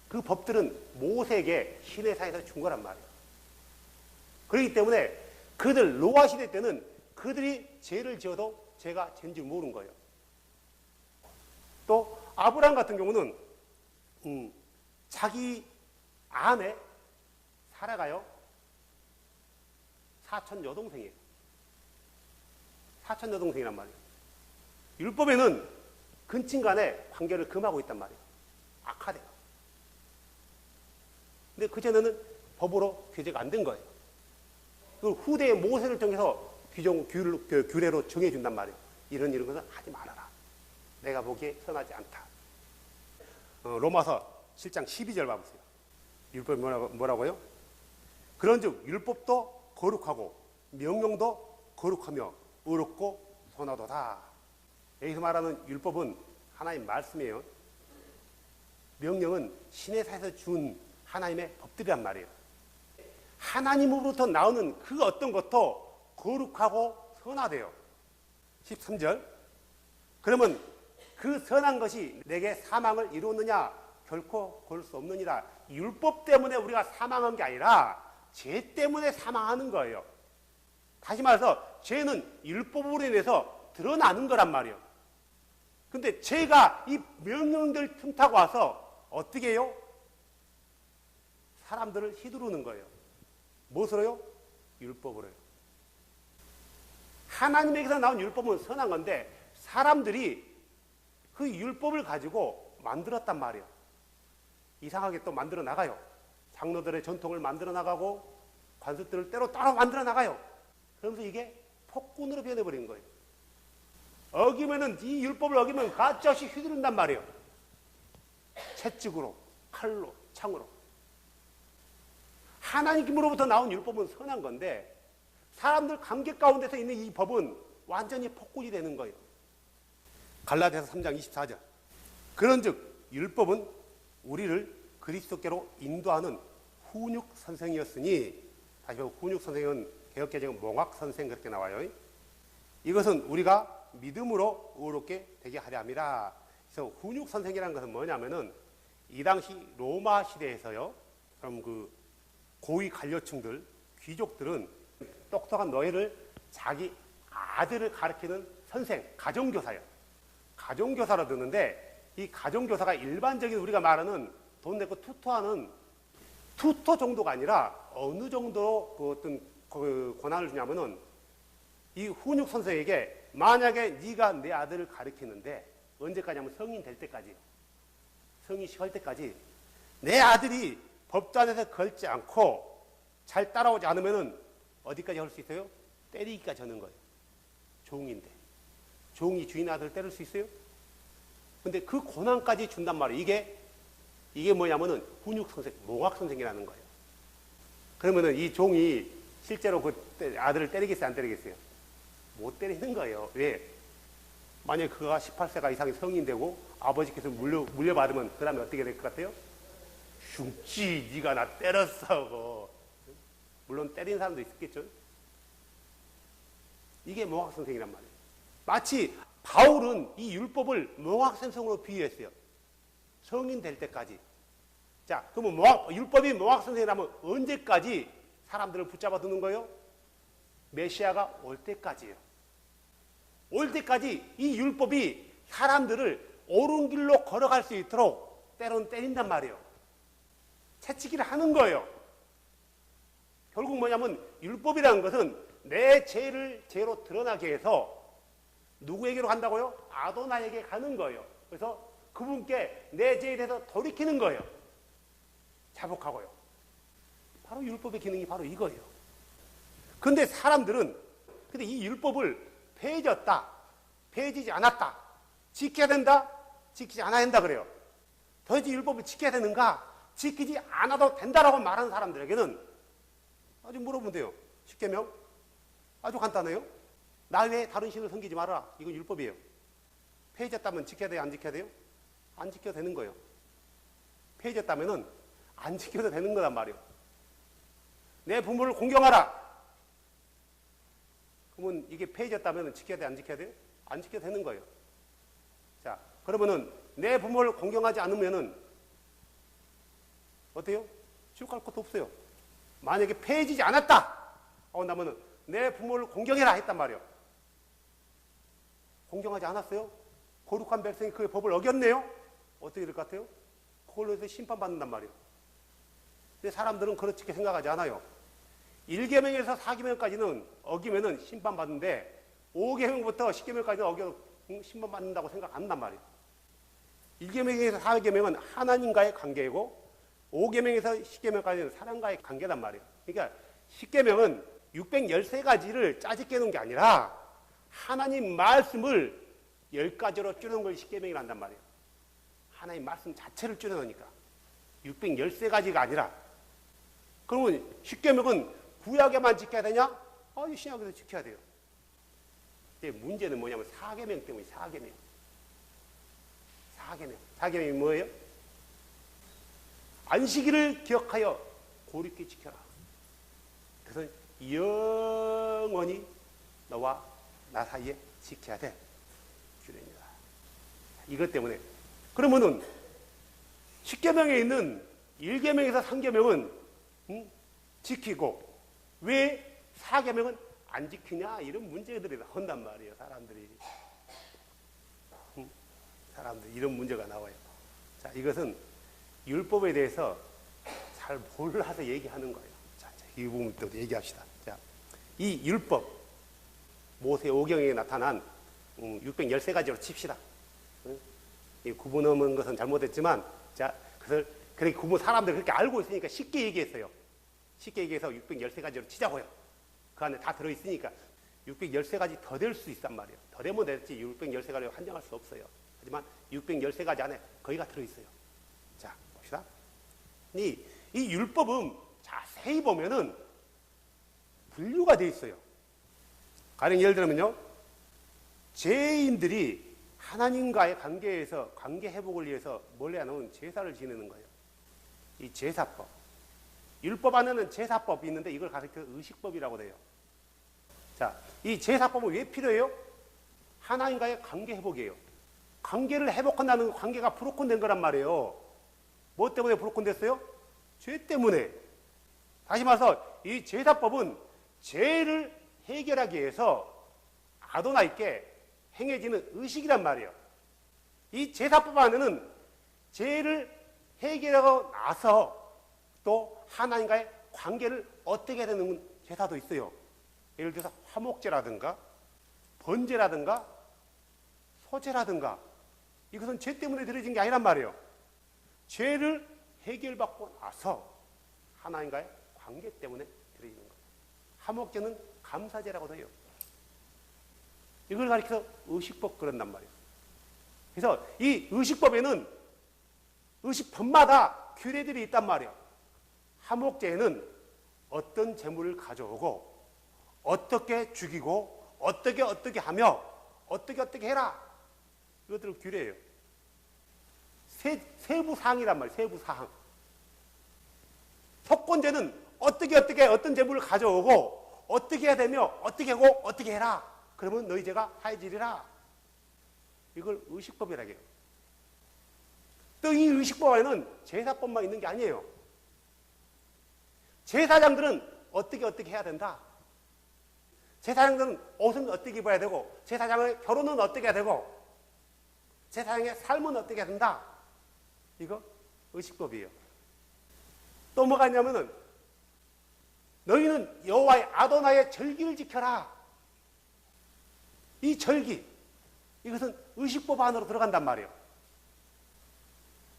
그 법들은 모세에게 시내사에서 준 거란 말이에요. 그렇기 때문에 그들 노아 시대 때는 그들이 죄를 지어도 죄가 죄인 줄 모르는 거예요. 또 아브라함 같은 경우는 자기 아내 사라가요, 사촌 여동생이에요. 사촌 여동생이란 말이에요. 율법에는 근친 간의 관계를 금하고 있단 말이에요. 악하대요. 근데 그전에는 법으로 규제가 안 된 거예요. 그 후대의 모세를 통해서 규례로 정해준단 말이에요. 이런 것은 하지 말아라. 내가 보기에 선하지 않다. 로마서 7장 12절 봐보세요. 율법이 뭐라고요? 그런즉 율법도 거룩하고 명령도 거룩하며 의롭고 선하도다. 여기서 말하는 율법은 하나님 말씀이에요. 명령은 신의 사에서 준 하나님의 법들이란 말이에요. 하나님으로부터 나오는 그 어떤 것도 거룩하고 선하대요. 13절. 그러면 그 선한 것이 내게 사망을 이루느냐? 결코 그럴 수 없느니라. 율법 때문에 우리가 사망한 게 아니라 죄 때문에 사망하는 거예요. 다시 말해서 죄는 율법으로 인해서 드러나는 거란 말이에요. 근데 죄가 이 명령들 틈타고 와서 어떻게 해요? 사람들을 휘두르는 거예요. 무엇으로요? 율법으로요. 하나님에게서 나온 율법은 선한 건데 사람들이 그 율법을 가지고 만들었단 말이에요. 이상하게 또 만들어 나가요. 장로들의 전통을 만들어 나가고 관습들을 때로 따로 만들어 나가요. 그러면서 이게 폭군으로 변해버린 거예요. 어기면은 이 율법을 어기면 가짜없이 휘두른단 말이에요. 채찍으로, 칼로, 창으로. 하나님으로부터 나온 율법은 선한 건데 사람들 감격 가운데서 있는 이 법은 완전히 폭군이 되는 거예요. 갈라디아서 3장 24절. 그런즉 율법은 우리를 그리스도께로 인도하는 훈육 선생이었으니, 다시 말해 훈육 선생은 개역개정은 몽학 선생 그렇게 나와요. 이것은 우리가 믿음으로 의롭게 되게 하려 함이라. 그래서 훈육 선생이라는 것은 뭐냐면은 이 당시 로마 시대에서요. 그럼 그 고위 관료층들, 귀족들은 똑똑한 너희를 자기 아들을 가르치는 선생, 가정교사예요. 가정교사로 듣는데 이 가정교사가 일반적인 우리가 말하는 돈 내고 투토하는 투토 정도가 아니라 어느 정도 그 어떤 그 권한을 주냐면은 이 훈육 선생에게 만약에 네가 내 아들을 가르치는데 언제까지 하면 성인 될 때까지, 성인 시할 때까지 내 아들이 법단에서 걸지 않고 잘 따라오지 않으면은 어디까지 할 수 있어요? 때리기까지 하는 거예요. 종인데. 종이 주인 아들을 때릴 수 있어요? 근데 그 고난까지 준단 말이에요. 이게 뭐냐면은 훈육 선생, 몽학 선생이라는 거예요. 그러면은 이 종이 실제로 그 아들을 때리겠어요? 안 때리겠어요? 못 때리는 거예요. 왜? 만약에 그가 18세가 이상이 성인 되고 아버지께서 물려받으면 그 다음에 어떻게 될 것 같아요? 죽지, 네가 나 때렸어. 물론 때린 사람도 있었겠죠. 이게 몽학 선생이란 말이에요. 마치 바울은 이 율법을 몽학 선생으로 비유했어요. 성인 될 때까지. 자, 그러면 율법이 몽학 선생이라면 언제까지 사람들을 붙잡아 두는 거예요? 메시아가 올 때까지예요. 올 때까지 이 율법이 사람들을 옳은 길로 걸어갈 수 있도록 때론 때린단 말이에요. 채찍질을 하는 거예요. 결국 뭐냐면 율법이라는 것은 내 죄를 죄로 드러나게 해서 누구에게로 간다고요? 아도나에게 가는 거예요. 그래서 그분께 내 죄에 대해서 돌이키는 거예요. 자복하고요. 바로 율법의 기능이 바로 이거예요. 근데 사람들은 근데 이 율법을 폐해졌다, 폐해지지 않았다, 지켜야 된다, 지키지 않아야 된다 그래요. 도대체 율법을 지켜야 되는가, 지키지 않아도 된다라고 말하는 사람들에게는 아주 물어보면 돼요. 10계명 아주 간단해요. 나 외에 다른 신을 섬기지 마라. 이건 율법이에요. 폐해졌다면 지켜야 돼요? 안 지켜야 돼요? 안 지켜도 되는 거예요. 폐해졌다면 안 지켜도 되는 거란 말이에요. 내 부모를 공경하라. 그러면 이게 폐해졌다면 지켜야 돼? 안 지켜야 돼요? 안 지켜도 되는 거예요. 자, 그러면은 내 부모를 공경하지 않으면은 어때요? 지옥 갈 것도 없어요. 만약에 폐해지지 않았다 하고 나면은 내 부모를 공경해라 했단 말이에요. 공경하지 않았어요? 거룩한 백성이 그 법을 어겼네요? 어떻게 될 것 같아요? 그걸로 해서 심판받는단 말이에요. 근데 사람들은 그렇게 생각하지 않아요. 1계명에서 4계명까지는 어기면은 심판받는데 5계명부터 10계명까지는 어겨 심판받는다고 생각 안 한단 말이에요. 1계명에서 4계명은 하나님과의 관계이고 5계명에서 10계명까지는 사람과의 관계단 말이에요. 그러니까 10계명은 613가지를 짜집게 놓은 게 아니라 하나님 말씀을 10가지로 줄여놓은 걸 10계명이라 한단 말이에요. 하나님 말씀 자체를 줄여놓으니까 613가지가 아니라. 그러면 10계명은 구약에만 지켜야 되냐? 이 신약에도 지켜야 돼요. 근데 문제는 뭐냐면 4계명 때문에 4계명. 4계명이 뭐예요? 안식일을 기억하여 고르게 지켜라. 그래서 영원히 너와 나 사이에 지켜야 돼. 규례입니다. 이것 때문에. 그러면은 10계명에 있는 1계명에서 3계명은 지키고 왜 4계명은 안 지키냐? 이런 문제들이 나온단 말이에요. 사람들이 이런 문제가 나와요. 자, 이것은 율법에 대해서 잘 몰라서 얘기하는 거예요. 자, 이 부분부터 얘기합시다. 자, 이 율법, 모세오경에 나타난 613가지로 칩시다. 이 구분하는 것은 잘못했지만, 자, 그렇게 사람들이 그렇게 알고 있으니까 쉽게 얘기했어요. 쉽게 얘기해서 613가지로 치자고요. 그 안에 다 들어있으니까 613가지 더 될 수 있단 말이에요. 더 되면 됐지 613가지로 한정할 수 없어요. 하지만 613가지 안에 거기가 들어있어요. 자, 봅시다. 이 율법은 자세히 보면은 분류가 되어 있어요. 가령 예를 들면요, 죄인들이 하나님과의 관계에서 관계 회복을 위해서 뭘 해야 하냐면 제사를 지내는 거예요. 이 제사법. 율법 안에는 제사법이 있는데 이걸 가리켜 의식법이라고 돼요. 자, 이 제사법은 왜 필요해요? 하나님과의 관계 회복이에요. 관계를 회복한다는 관계가 브로큰 된 거란 말이에요. 뭐 때문에 브로큰 됐어요? 죄 때문에. 다시 말해서 이 제사법은 죄를 해결하기 위해서 아도나이께 행해지는 의식이란 말이에요. 이 제사법 안에는 죄를 해결하고 나서 또 하나님과의 관계를 어떻게 해야 되는 제사도 있어요. 예를 들어서 화목제라든가 번제라든가 소제라든가 이것은 죄 때문에 드려진 게 아니란 말이에요. 죄를 해결받고 나서 하나님과의 관계 때문에 드려지는 거예요. 화목제는 감사제라고도 해요. 이걸 가리켜서 의식법 그런단 말이에요. 그래서 이 의식법에는 의식법마다 규례들이 있단 말이에요. 화목제에는 어떤 재물을 가져오고 어떻게 죽이고 어떻게 하며 어떻게 해라. 이것들을 규례예요. 세부 사항이란 말이에요. 세부 사항. 속건제는 어떤 재물을 가져오고 어떻게 해야 되며 어떻게 하고 어떻게 해라. 그러면 너희 죄가 하해지리라. 이걸 의식법이라고 해요. 또 이 의식법 안에는 제사법만 있는 게 아니에요. 제사장들은 어떻게 해야 된다. 제사장들은 옷은 어떻게 입어야 되고 제사장의 결혼은 어떻게 해야 되고 제사장의 삶은 어떻게 해야 된다. 이거 의식법이에요. 또 뭐가 있냐면은 너희는 여호와의 아도나의 절기를 지켜라. 이 절기, 이것은 의식법 안으로 들어간단 말이에요.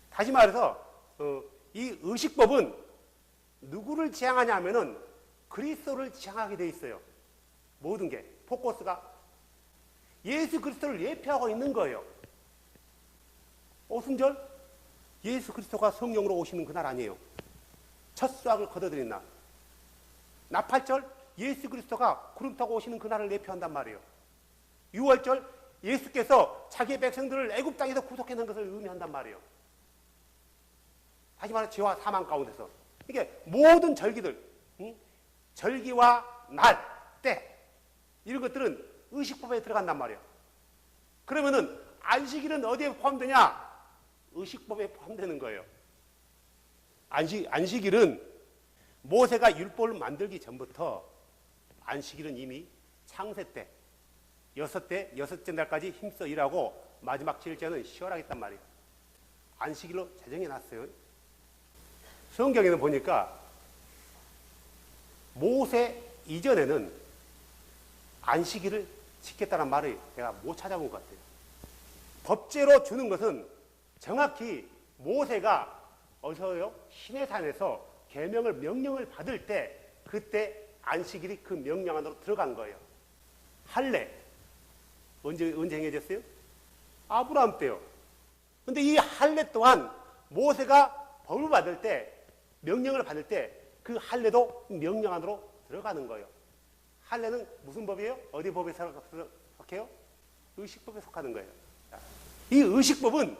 다시 말해서 이 의식법은 누구를 지향하냐 하면은 그리스도를 지향하게 돼 있어요. 모든 게 포커스가 예수 그리스도를 예표하고 있는 거예요. 오순절 예수 그리스도가 성령으로 오시는 그날 아니에요. 첫 수확을 거둬들인 날. 나팔절 예수 그리스도가 구름 타고 오시는 그날을 예표한단 말이에요. 6월절 예수께서 자기의 백성들을 애굽 땅에서 구속해낸 것을 의미한단 말이에요. 다시 말해 죄와 사망 가운데서. 이게 모든 절기들, 절기와 날, 때 이런 것들은 의식법에 들어간단 말이에요. 그러면은 안식일은 어디에 포함되냐? 의식법에 포함되는 거예요. 안식일은 모세가 율법을 만들기 전부터 안식일은 이미 창세 때 여섯째 날까지 힘써 일하고 마지막 7일째는 쉬어라겠단 말이에요. 안식일로 제정해 놨어요. 성경에는 보니까 모세 이전에는 안식일을 지켰다는 말을 내가 못 찾아본 것 같아요. 법제로 주는 것은 정확히 모세가 어디서요? 시내산에서 계명을 명령을 받을 때 그때 안식일이 그 명령 안으로 들어간 거예요. 할례 언제 행해졌어요? 아브라함 때요. 근데 이 할례 또한 모세가 법을 받을 때 명령을 받을 때 그 할례도 명령 안으로 들어가는 거예요. 할례는 무슨 법이에요? 어디 법에 속해요? 의식법에 속하는 거예요. 이 의식법은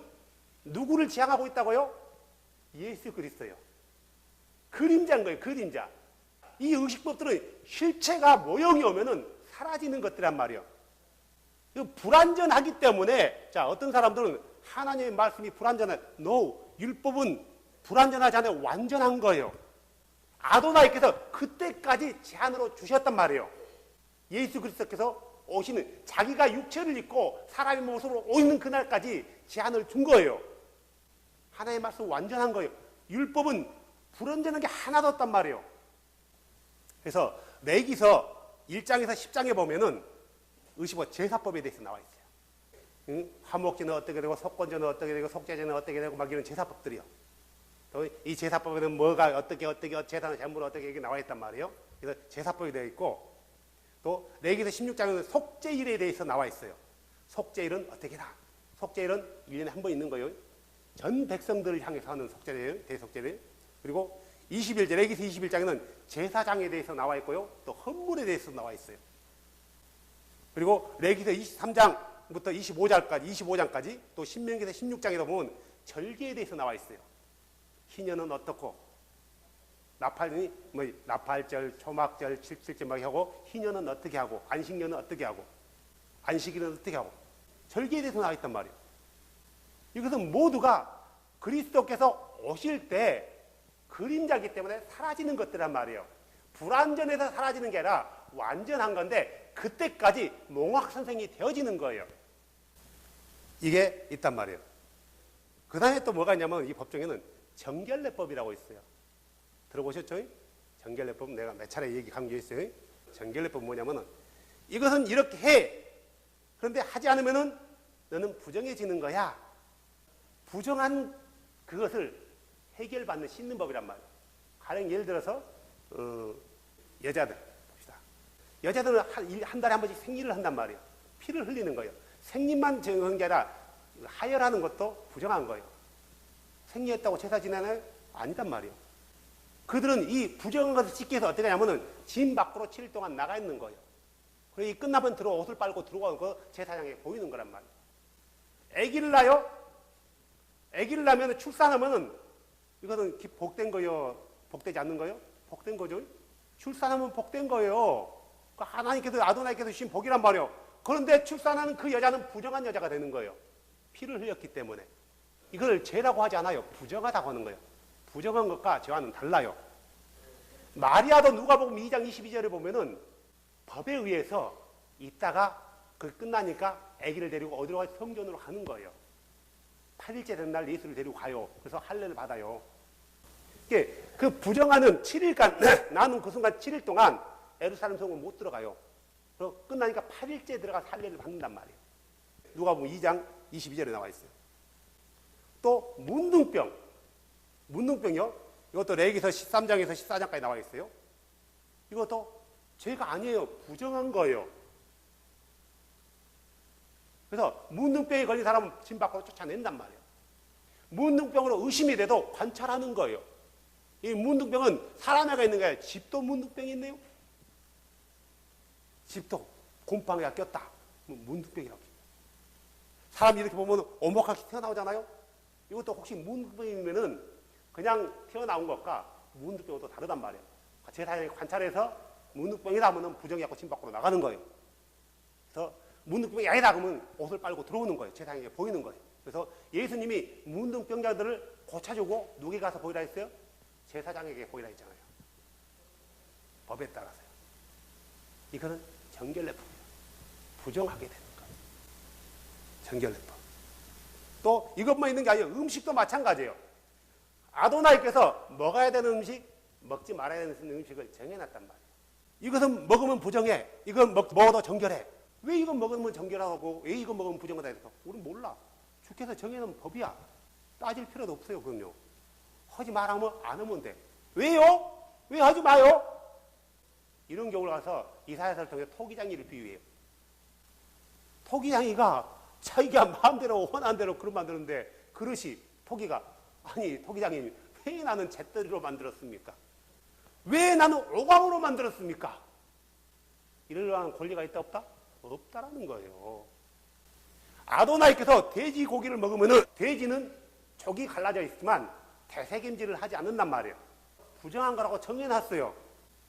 누구를 지향하고 있다고요? 예수 그리스도요. 그림자인 거예요. 그림자. 이 의식법들은 실체가 모형이 오면은 사라지는 것들란 말이에요. 불완전하기 때문에 자 어떤 사람들은 하나님의 말씀이 불완전한 No, 율법은 불완전하지 않아요. 완전한 거예요. 아도나이께서 그때까지 제한으로 주셨단 말이에요. 예수 그리스도께서 오시는 자기가 육체를 입고 사람의 모습으로 오는 그날까지 제한을 준 거예요. 하나님의 말씀은 완전한 거예요. 율법은 불완전한 게 하나도 없단 말이에요. 그래서 레위기서 1장에서 10장에 보면은 의식법 제사법에 대해서 나와 있어요. 화목제는 어떻게 되고 속건제는 어떻게 되고 속죄제는 어떻게 되고 막 이런 제사법들이요. 또 이 제사법에는 뭐가 어떻게 제사는 전부로 어떻게 이게 나와 있단 말이에요. 그래서 제사법이 되어 있고 또 레위기서 16장에는 속죄일에 대해서 나와 있어요. 속죄일은 어떻게 다? 속죄일은 1년에 한 번 있는 거예요. 전 백성들을 향해서 하는 속죄일, 대속죄일. 그리고 21절, 레위기서 21장에는 제사장에 대해서 나와 있고요. 또 헌물에 대해서 나와 있어요. 그리고 레위기서 23장부터 25장까지 또 신명기서 16장에도 보면 절기에 대해서 나와 있어요. 희년은 어떻고 나팔절, 초막절, 칠칠절 막 하고 희년은 어떻게 하고 안식년은 어떻게 하고 안식일은 어떻게 하고 절기에 대해서 나와 있단 말이에요. 이것은 모두가 그리스도께서 오실 때 그림자이기 때문에 사라지는 것들란 말이에요. 불완전해서 사라지는 게 아니라 완전한 건데 그때까지 몽학선생이 되어지는 거예요. 이게 있단 말이에요. 그 다음에 또 뭐가 있냐면 이 법정에는 정결례법이라고 있어요. 들어보셨죠? 정결례법 내가 몇 차례 얘기한 게 있어요. 정결례법 뭐냐면은 이것은 이렇게 해. 그런데 하지 않으면은 너는 부정해지는 거야. 부정한 그것을 해결받는 씻는 법이란 말이에요. 가령 예를 들어서 여자들 봅시다. 여자들은 한 달에 한 번씩 생리를 한단 말이에요. 피를 흘리는 거예요. 생리만 정한 게 아니라 하혈하는 것도 부정한 거예요. 생리했다고 제사 지내나요? 아니단 말이에요. 그들은 이 부정한 것을 씻기 위해서 어떻게 하냐면은 진 밖으로 7일 동안 나가 있는 거예요. 그리고 끝나면 옷을 빨고 들어가는 거 제사장에 보이는 거란 말이에요. 아기를 낳아요? 아기를 낳으면 출산하면은 이것은 복된 거요? 복되지 않는 거요? 복된 거죠. 출산하면 복된 거예요. 하나님께서 아도나이께서 주신 복이란 말이에요. 그런데 출산하는 그 여자는 부정한 여자가 되는 거예요. 피를 흘렸기 때문에. 이걸 죄라고 하지 않아요. 부정하다고 하는 거예요. 부정한 것과 죄와는 달라요. 마리아도 누가복음 2장 22절에 보면은 법에 의해서 있다가 그 끝나니까 아기를 데리고 어디로 가요? 성전으로 가는 거예요. 8일째 되는 날 예수를 데리고 가요. 그래서 할례를 받아요. 이게 그 부정하는 7일간 나는 그 순간 7일 동안 예루살렘 성을 못 들어가요. 그래서 끝나니까 8일째 들어가서 할례를 받는단 말이에요. 누가복음 2장 22절에 나와 있어요. 또 문둥병이요. 이것도 레위기서 13장에서 14장까지 나와 있어요. 이것도 죄가 아니에요. 부정한 거예요. 그래서 문둥병에 걸린 사람은 진 밖으로 쫓아낸단 말이에요. 문둥병으로 의심이 돼도 관찰하는 거예요. 이 문둥병은 사람에게 있는 거예요. 집도 문둥병이 있네요. 집도 곰팡이가 꼈다. 문둥병이라고. 사람이 이렇게 보면 오목하게 튀어나오잖아요. 이것도 혹시 문둥병이면은 그냥 튀어나온 것과 문둥병은 또 다르단 말이에요. 제사장이 관찰해서 문둥병이다 하면 부정해갖고 진 밖으로 나가는 거예요. 그래서 문둥병이 아니다 그러면 옷을 빨고 들어오는 거예요. 제사장에게 보이는 거예요. 그래서 예수님이 문둥병자들을 고쳐주고 누구에게 가서 보이라 했어요? 제사장에게 보이라 했잖아요. 법에 따라서요. 이거는 정결례법이에요. 부정하게 되는 거예요. 정결례법. 또 이것만 있는 게 아니에요. 음식도 마찬가지예요. 아도나이께서 먹어야 되는 음식, 먹지 말아야 되는 음식을 정해놨단 말이에요. 이것은 먹으면 부정해. 이건 먹어도 정결해. 왜 이건 먹으면 정결하고 왜 이건 먹으면 부정하다 해서 우리는 몰라. 주께서 정해놓은 법이야. 따질 필요도 없어요. 그럼요. 하지 말라면 안 하면 돼. 왜요? 왜 하지 마요? 이런 경우를 가서 이사야서를 통해 토기장이를 비유해요. 토기장이가 자기가 마음대로 원하는 대로 그릇 만드는데 그릇이 토기가 아니 토기장이 왜 나는 잿더리로 만들었습니까? 왜 나는 오광으로 만들었습니까? 이러한 권리가 있다 없다? 없다라는 거예요. 아도나이께서 돼지 고기를 먹으면 돼지는 족이 갈라져 있지만 되새김질을 하지 않는단 말이에요. 부정한 거라고 정해놨어요.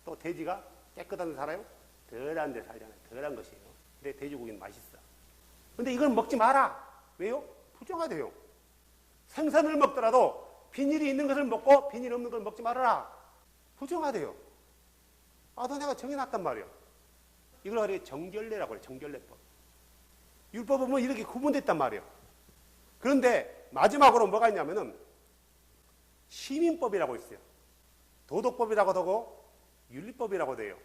또 돼지가 깨끗한 데 살아요? 덜한 데 살잖아요. 덜한 것이에요. 근데 돼지고기는 맛있어. 근데 이건 먹지 마라. 왜요? 부정하대요. 생선을 먹더라도 비닐이 있는 것을 먹고 비닐 없는 걸 먹지 말아라. 부정하대요. 아도나이가 정해놨단 말이에요. 이걸 우리가 정결례라고 그래요. 정결례법. 율법은 뭐 이렇게 구분됐단 말이에요. 그런데 마지막으로 뭐가 있냐면은 시민법이라고 있어요. 도덕법이라고도 하고 윤리법이라고 돼요.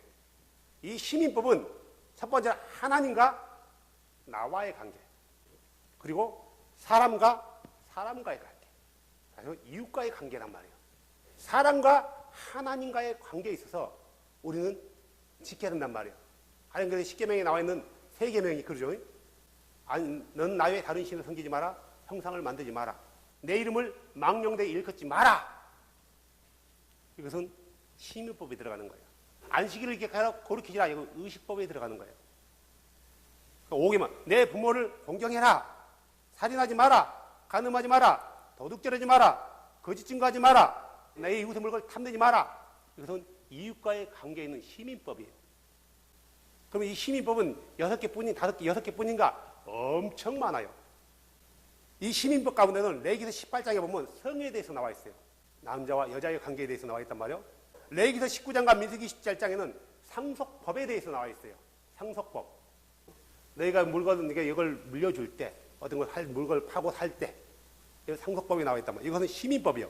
이 시민법은 첫 번째 하나님과 나와의 관계, 그리고 사람과 사람과의 관계, 그리고 이웃과의 관계란 말이에요. 사람과 하나님과의 관계에 있어서 우리는 지켜야 된단 말이에요. 하나님 그래서 십계명에 나와 있는 세 계명이 그러죠. 넌 나 외에 다른 신을 섬기지 마라. 형상을 만들지 마라. 내 이름을 망령되이 일컫지 마라. 이것은 시민법에 들어가는 거예요. 안식일을 이렇게 거룩히 지라. 이거 의식법에 들어가는 거예요. 5개만 내 부모를 존경해라. 살인하지 마라. 간음하지 마라. 도둑질하지 마라. 거짓 증거하지 마라. 내 이웃의 물건을 탐내지 마라. 이것은 이웃과의 관계에 있는 시민법이에요. 그럼 이 시민법은 6개뿐인 6개뿐인가? 엄청 많아요. 이 시민법 가운데는 레위기서 18장에 보면 성에 대해서 나와 있어요. 남자와 여자의 관계에 대해서 나와 있단 말이에요. 레위기서 19장과 민수기 17장에는 상속법에 대해서 나와 있어요. 상속법. 너희가 물건 이걸 물려줄 때, 어떤 물건을 파고 살 때, 상속법이 나와 있단 말이에요. 이것은 시민법이요.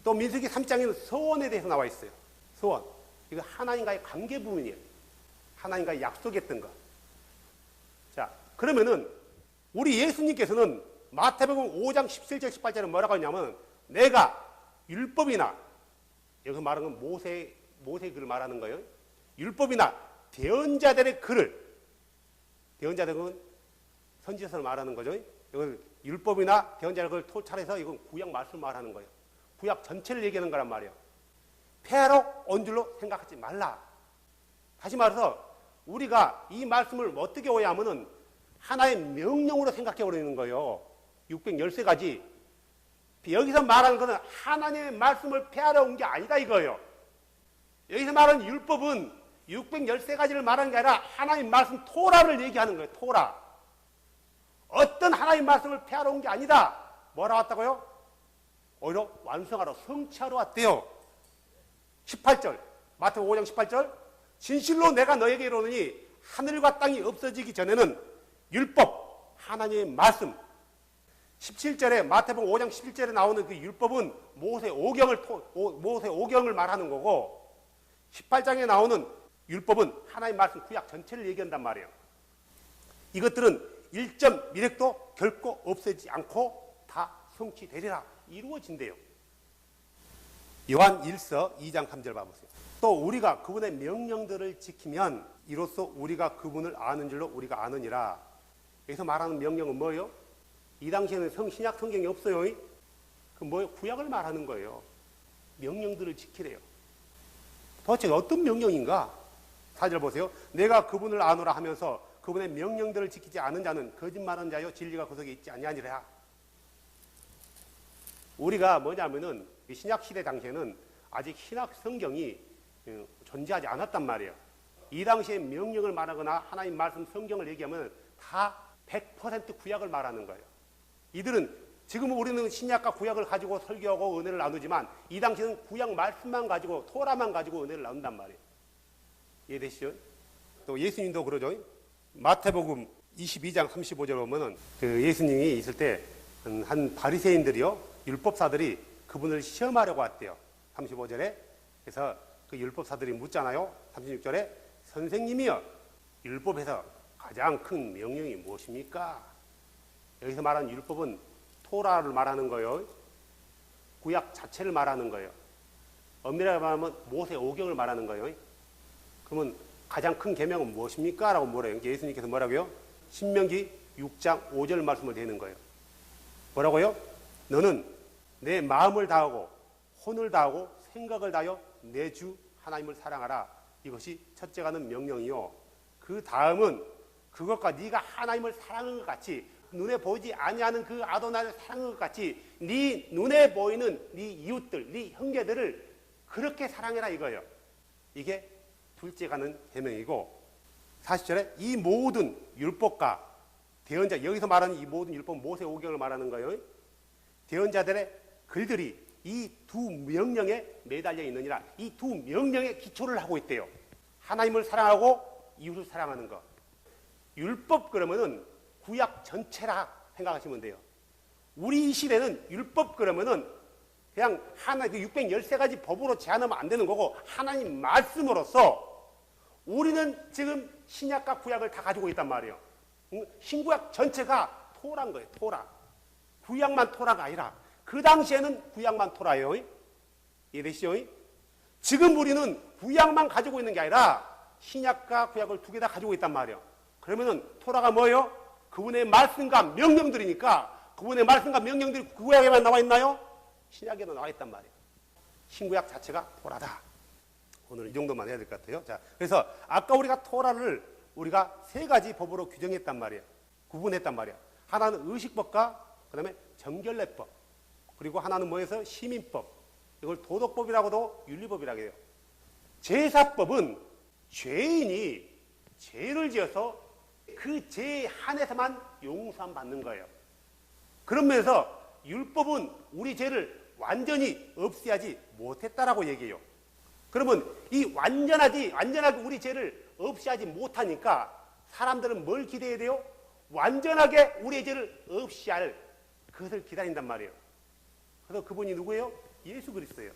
또 민수기 3장에는 서원에 대해서 나와 있어요. 서원. 이거 하나님과의 관계 부분이에요. 하나님과 약속했던 것. 자, 그러면은 우리 예수님께서는 마태복음 5장 17절 18절에 뭐라고 하냐면 내가 율법이나 여기서 말하는 건 모세 글을 말하는 거예요. 율법이나 대언자들의 글을 대언자들은 건 선지서를 말하는 거죠. 이건 율법이나 대언자들의 글을 토찰해서 이건 구약 말씀을 말하는 거예요. 구약 전체를 얘기하는 거란 말이에요. 폐하로 온 줄로 생각하지 말라. 다시 말해서 우리가 이 말씀을 어떻게 오해하면은 하나의 명령으로 생각해 버리는 거예요. 613가지. 여기서 말하는 것은 하나님의 말씀을 폐하러 온 게 아니다 이거예요. 여기서 말하는 율법은 613가지를 말하는 게 아니라 하나님 말씀 토라를 얘기하는 거예요. 토라. 어떤 하나님 말씀을 폐하러 온 게 아니다. 뭐라 왔다고요? 오히려 완성하러 성취하러 왔대요. 18절 마태복음 5장 18절 진실로 내가 너에게 이르노니 하늘과 땅이 없어지기 전에는 율법, 하나님의 말씀. 17절에 마태복음 5장 17절에 나오는 그 율법은 모세 오경을 말하는 거고 18장에 나오는 율법은 하나님의 말씀 구약 전체를 얘기한단 말이에요. 이것들은 일점 미력도 결코 없애지 않고 다 성취되리라 이루어진대요. 요한 1서 2장 3절 봐보세요. 또 우리가 그분의 명령들을 지키면 이로써 우리가 그분을 아는 줄로 우리가 아느니라. 여기서 말하는 명령은 뭐예요? 이 당시에는 신약 성경이 없어요. 그 뭐예요? 구약을 말하는 거예요. 명령들을 지키래요. 도대체 어떤 명령인가? 4절 보세요. 내가 그분을 아노라 하면서 그분의 명령들을 지키지 않은 자는 거짓말하는 자요 진리가 그 속에 있지 아니하니라. 우리가 뭐냐면은 신약 시대 당시에는 아직 신약 성경이 존재하지 않았단 말이에요. 이 당시에 명령을 말하거나 하나님 말씀 성경을 얘기하면 다 100% 구약을 말하는 거예요. 이들은 지금 우리는 신약과 구약을 가지고 설교하고 은혜를 나누지만 이 당시에는 구약 말씀만 가지고 토라만 가지고 은혜를 나눈단 말이에요. 이해되시죠? 또 예수님도 그러죠. 마태복음 22장 35절 보면은 그 예수님이 있을 때 한 바리새인들이요 율법사들이 그분을 시험하려고 왔대요. 35절에 그래서 그 율법사들이 묻잖아요. 36절에 선생님이여 율법에서 가장 큰 명령이 무엇입니까? 여기서 말하는 율법은 토라를 말하는 거예요. 구약 자체를 말하는 거예요. 엄밀하게 말하면 모세 오경을 말하는 거예요. 그러면 가장 큰 계명은 무엇입니까? 라고 물어요. 예수님께서 뭐라고요? 신명기 6장 5절 말씀을 대는 거예요. 뭐라고요? 너는 내 마음을 다하고 혼을 다하고 생각을 다하여 내 주 하나님을 사랑하라. 이것이 첫째가는 명령이요. 그 다음은 그것과 네가 하나님을 사랑하는 것 같이 눈에 보이지 아니하는 그 아도나를 사랑하는 것 같이 네 눈에 보이는 네 이웃들, 네 형제들을 그렇게 사랑해라 이거예요. 이게 둘째가는 계명이고 40절에 이 모든 율법과 대언자, 여기서 말하는 이 모든 율법 모세 오경을 말하는 거예요. 대언자들의 글들이 이 두 명령에 매달려 있느니라. 이 두 명령에 기초를 하고 있대요. 하나님을 사랑하고 이웃을 사랑하는 것. 율법 그러면은 구약 전체라 생각하시면 돼요. 우리 시대는 율법 그러면은 그냥 하나 그 613가지 법으로 제한하면 안 되는 거고 하나님 말씀으로서 우리는 지금 신약과 구약을 다 가지고 있단 말이에요. 신구약 전체가 토라인 거예요. 토라. 구약만 토라가 아니라 그 당시에는 구약만 토라예요. 이해되시죠? 지금 우리는 구약만 가지고 있는 게 아니라 신약과 구약을 두 개 다 가지고 있단 말이에요. 그러면은 토라가 뭐예요? 그분의 말씀과 명령들이니까 그분의 말씀과 명령들이 구약에만 나와 있나요? 신약에도 나와 있단 말이에요. 신구약 자체가 토라다. 오늘 이 정도만 해야 될 것 같아요. 자, 그래서 아까 우리가 토라를 우리가 세 가지 법으로 규정했단 말이에요. 구분했단 말이에요. 하나는 의식법과 그다음에 정결례법, 그리고 하나는 뭐해서 시민법, 이걸 도덕법이라고도 윤리법이라고 해요. 제사법은 죄인이 죄를 지어서 그 죄에 한해서만 용서함 받는 거예요. 그런 면에서 율법은 우리 죄를 완전히 없애하지 못했다라고 얘기해요. 그러면 이 완전하게 우리 죄를 없애하지 못하니까 사람들은 뭘 기대해야 돼요? 완전하게 우리의 죄를 없애할 그것을 기다린단 말이에요. 그래서 그분이 누구예요? 예수 그리스도예요.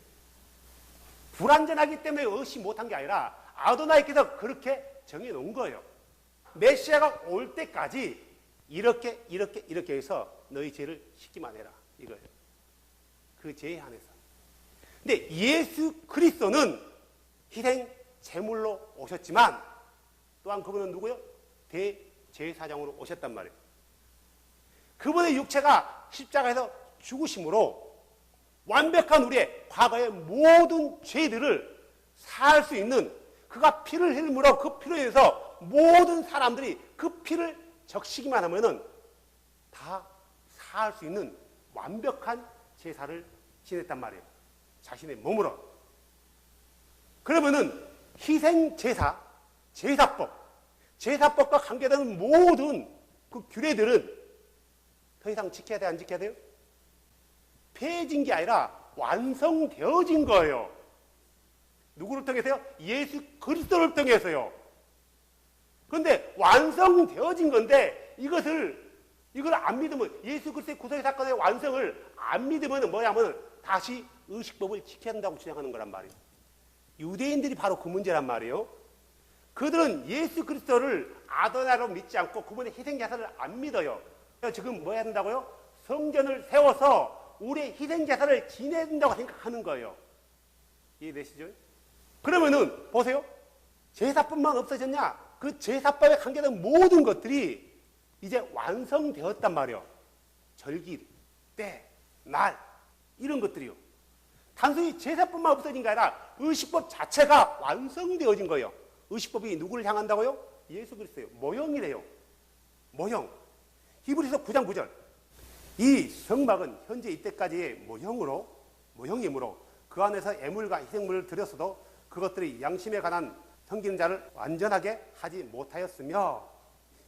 불완전하기 때문에 없이 못한 게 아니라 아도나이께서 그렇게 정해놓은 거예요. 메시아가 올 때까지 이렇게 해서 너희 죄를 씻기만 해라 이거예요. 그 죄에 한해서. 근데 예수 그리스도는 희생 제물로 오셨지만 또한 그분은 누구요? 대제사장으로 오셨단 말이에요. 그분의 육체가 십자가에서 죽으심으로 완벽한 우리의 과거의 모든 죄들을 사할 수 있는, 그가 피를 흘림으로 그 피로 인해서 모든 사람들이 그 피를 적시기만 하면은 다 사할 수 있는 완벽한 제사를 지냈단 말이에요. 자신의 몸으로. 그러면은 희생 제사, 제사법과 관계되는 모든 그 규례들은 더 이상 지켜야 돼, 안 지켜야 돼요? 폐해진 게 아니라 완성되어진 거예요. 누구를 통해서요? 예수 그리스도를 통해서요. 그런데 완성되어진 건데 이걸 안 믿으면, 예수 그리스도의 구속의 사건의 완성을 안 믿으면 뭐냐면 다시 의식법을 지켜야 한다고 주장하는 거란 말이에요. 유대인들이 바로 그 문제란 말이에요. 그들은 예수 그리스도를 아도나로 믿지 않고 그분의 희생제사를 안 믿어요. 지금 뭐 해야 된다고요? 성전을 세워서 우리의 희생제사를 지내야 된다고 생각하는 거예요. 이해되시죠? 그러면은 보세요. 제사뿐만 없어졌냐? 그 제사법에 관계된 모든 것들이 이제 완성되었단 말이에요. 절기, 때, 날 이런 것들이요. 단순히 제사뿐만 없어진 게 아니라 의식법 자체가 완성되어진 거예요. 의식법이 누구를 향한다고요? 예수 그리스도예요. 모형이래요. 모형. 히브리서 9장 9절. 이 성막은 현재 이때까지의 모형이므로 그 안에서 애물과 희생물을 드렸어도 그것들이 양심에 관한 섬기는 자를 완전하게 하지 못하였으며,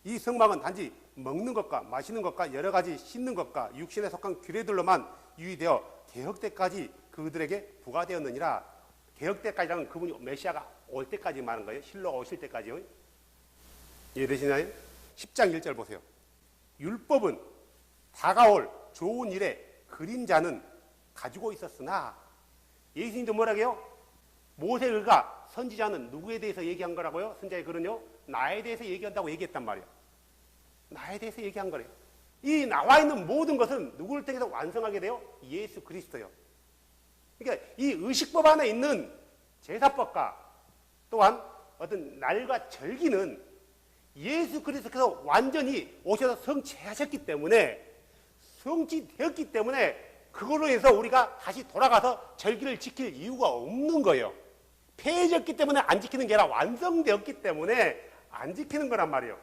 이 성막은 단지 먹는 것과 마시는 것과 여러 가지 씻는 것과 육신에 속한 규례들로만 유의되어 개혁 때까지 그들에게 부과되었느니라. 개혁 때까지라는 그분이 메시아가 올 때까지 말하는 거예요. 실로 오실 때까지요. 이해되시나요? 10장 1절 보세요. 율법은 다가올 좋은 일의 그림자는 가지고 있었으나, 예수님도 뭐라고요? 모세가 선지자는 누구에 대해서 얘기한 거라고요? 선지자의 글은요, 나에 대해서 얘기한다고 얘기했단 말이에요. 나에 대해서 얘기한 거래요. 이 나와 있는 모든 것은 누구를 통해서 완성하게 돼요? 예수 그리스도요. 그러니까 이 의식법 안에 있는 제사법과 또한 어떤 날과 절기는 예수 그리스도께서 완전히 오셔서 성취하셨기 때문에, 성취되었기 때문에 그걸로 해서 우리가 다시 돌아가서 절기를 지킬 이유가 없는 거예요. 폐해졌기 때문에 안 지키는 게 아니라 완성되었기 때문에 안 지키는 거란 말이에요.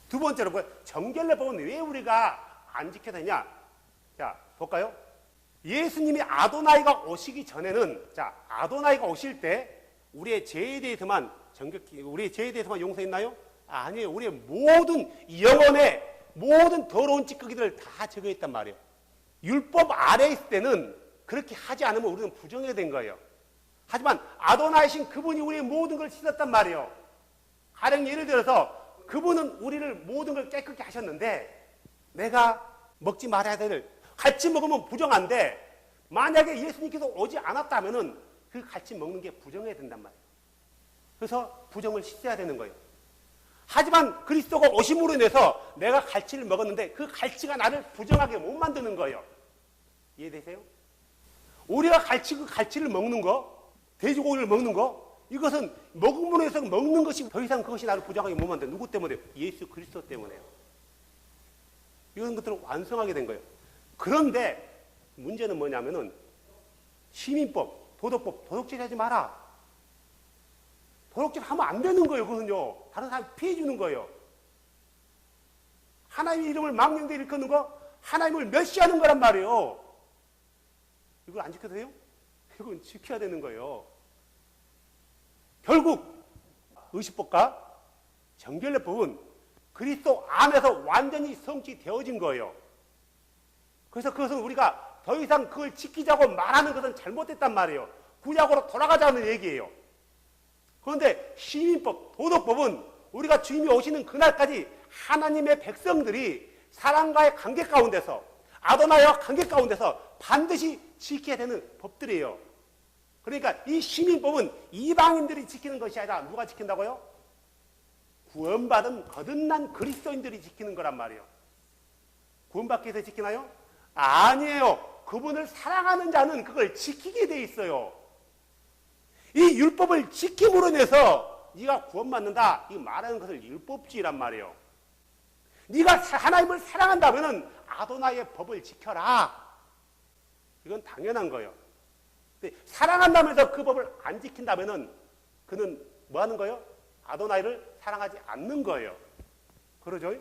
두 번째로 정결례 법은 왜 우리가 안 지켜야 되냐? 자, 볼까요? 예수님이 아도나이가 오시기 전에는, 자, 아도나이가 오실 때 우리의 죄에 대해서만 우리의 죄에 대해서만 용서했나요? 아니에요. 우리의 모든 영혼의 모든 더러운 찌꺼기들을 다 제거했단 말이에요. 율법 아래에 있을 때는 그렇게 하지 않으면 우리는 부정해야 된 거예요. 하지만 아도나이신 그분이 우리의 모든 걸 씻었단 말이에요. 가령 예를 들어서 그분은 우리를 모든 걸 깨끗게 하셨는데, 내가 먹지 말아야 될, 같이 먹으면 부정한데, 만약에 예수님께서 오지 않았다면은 그 같이 먹는 게 부정해야 된단 말이에요. 그래서 부정을 씻어야 되는 거예요. 하지만 그리스도가 오심으로 인해서 내가 갈치를 먹었는데 그 갈치가 나를 부정하게 못 만드는 거예요. 이해되세요? 우리가 그 갈치를 먹는 거, 돼지고기를 먹는 거, 이것은 먹음으로 해서 먹는 것이 더 이상 그것이 나를 부정하게 못 만드는, 누구 때문에요? 예수 그리스도 때문에요. 이런 것들을 완성하게 된 거예요. 그런데 문제는 뭐냐면은 시민법, 도덕법, 도덕질 하지 마라. 도덕질 하면 안 되는 거예요. 그거는요. 다른 사람 피해 주는 거예요. 하나님의 이름을 망령되이 일컫는 거, 하나님을 멸시하는 거란 말이에요. 이걸 안 지켜도 돼요? 이건 지켜야 되는 거예요. 결국 의식법과 정결례법은 그리스도 안에서 완전히 성취되어진 거예요. 그래서 그것은 우리가 더 이상 그걸 지키자고 말하는 것은 잘못됐단 말이에요. 구약으로 돌아가자는 얘기예요. 그런데 시민법, 도덕법은 우리가 주님이 오시는 그날까지 하나님의 백성들이 사랑과의 관계 가운데서, 아도나이와 관계 가운데서 반드시 지켜야 되는 법들이에요. 그러니까 이 시민법은 이방인들이 지키는 것이 아니라 누가 지킨다고요? 구원받은 거듭난 그리스도인들이 지키는 거란 말이에요. 구원받기 위해서 지키나요? 아니에요. 그분을 사랑하는 자는 그걸 지키게 돼 있어요. 이 율법을 지킴으로 인해서 네가 구원받는다, 이 말하는 것을 율법주의란 말이에요. 네가 하나님을 사랑한다면 아도나이의 법을 지켜라. 이건 당연한 거예요. 근데 사랑한다면서 그 법을 안 지킨다면 그는 뭐 하는 거예요? 아도나이를 사랑하지 않는 거예요. 그러죠?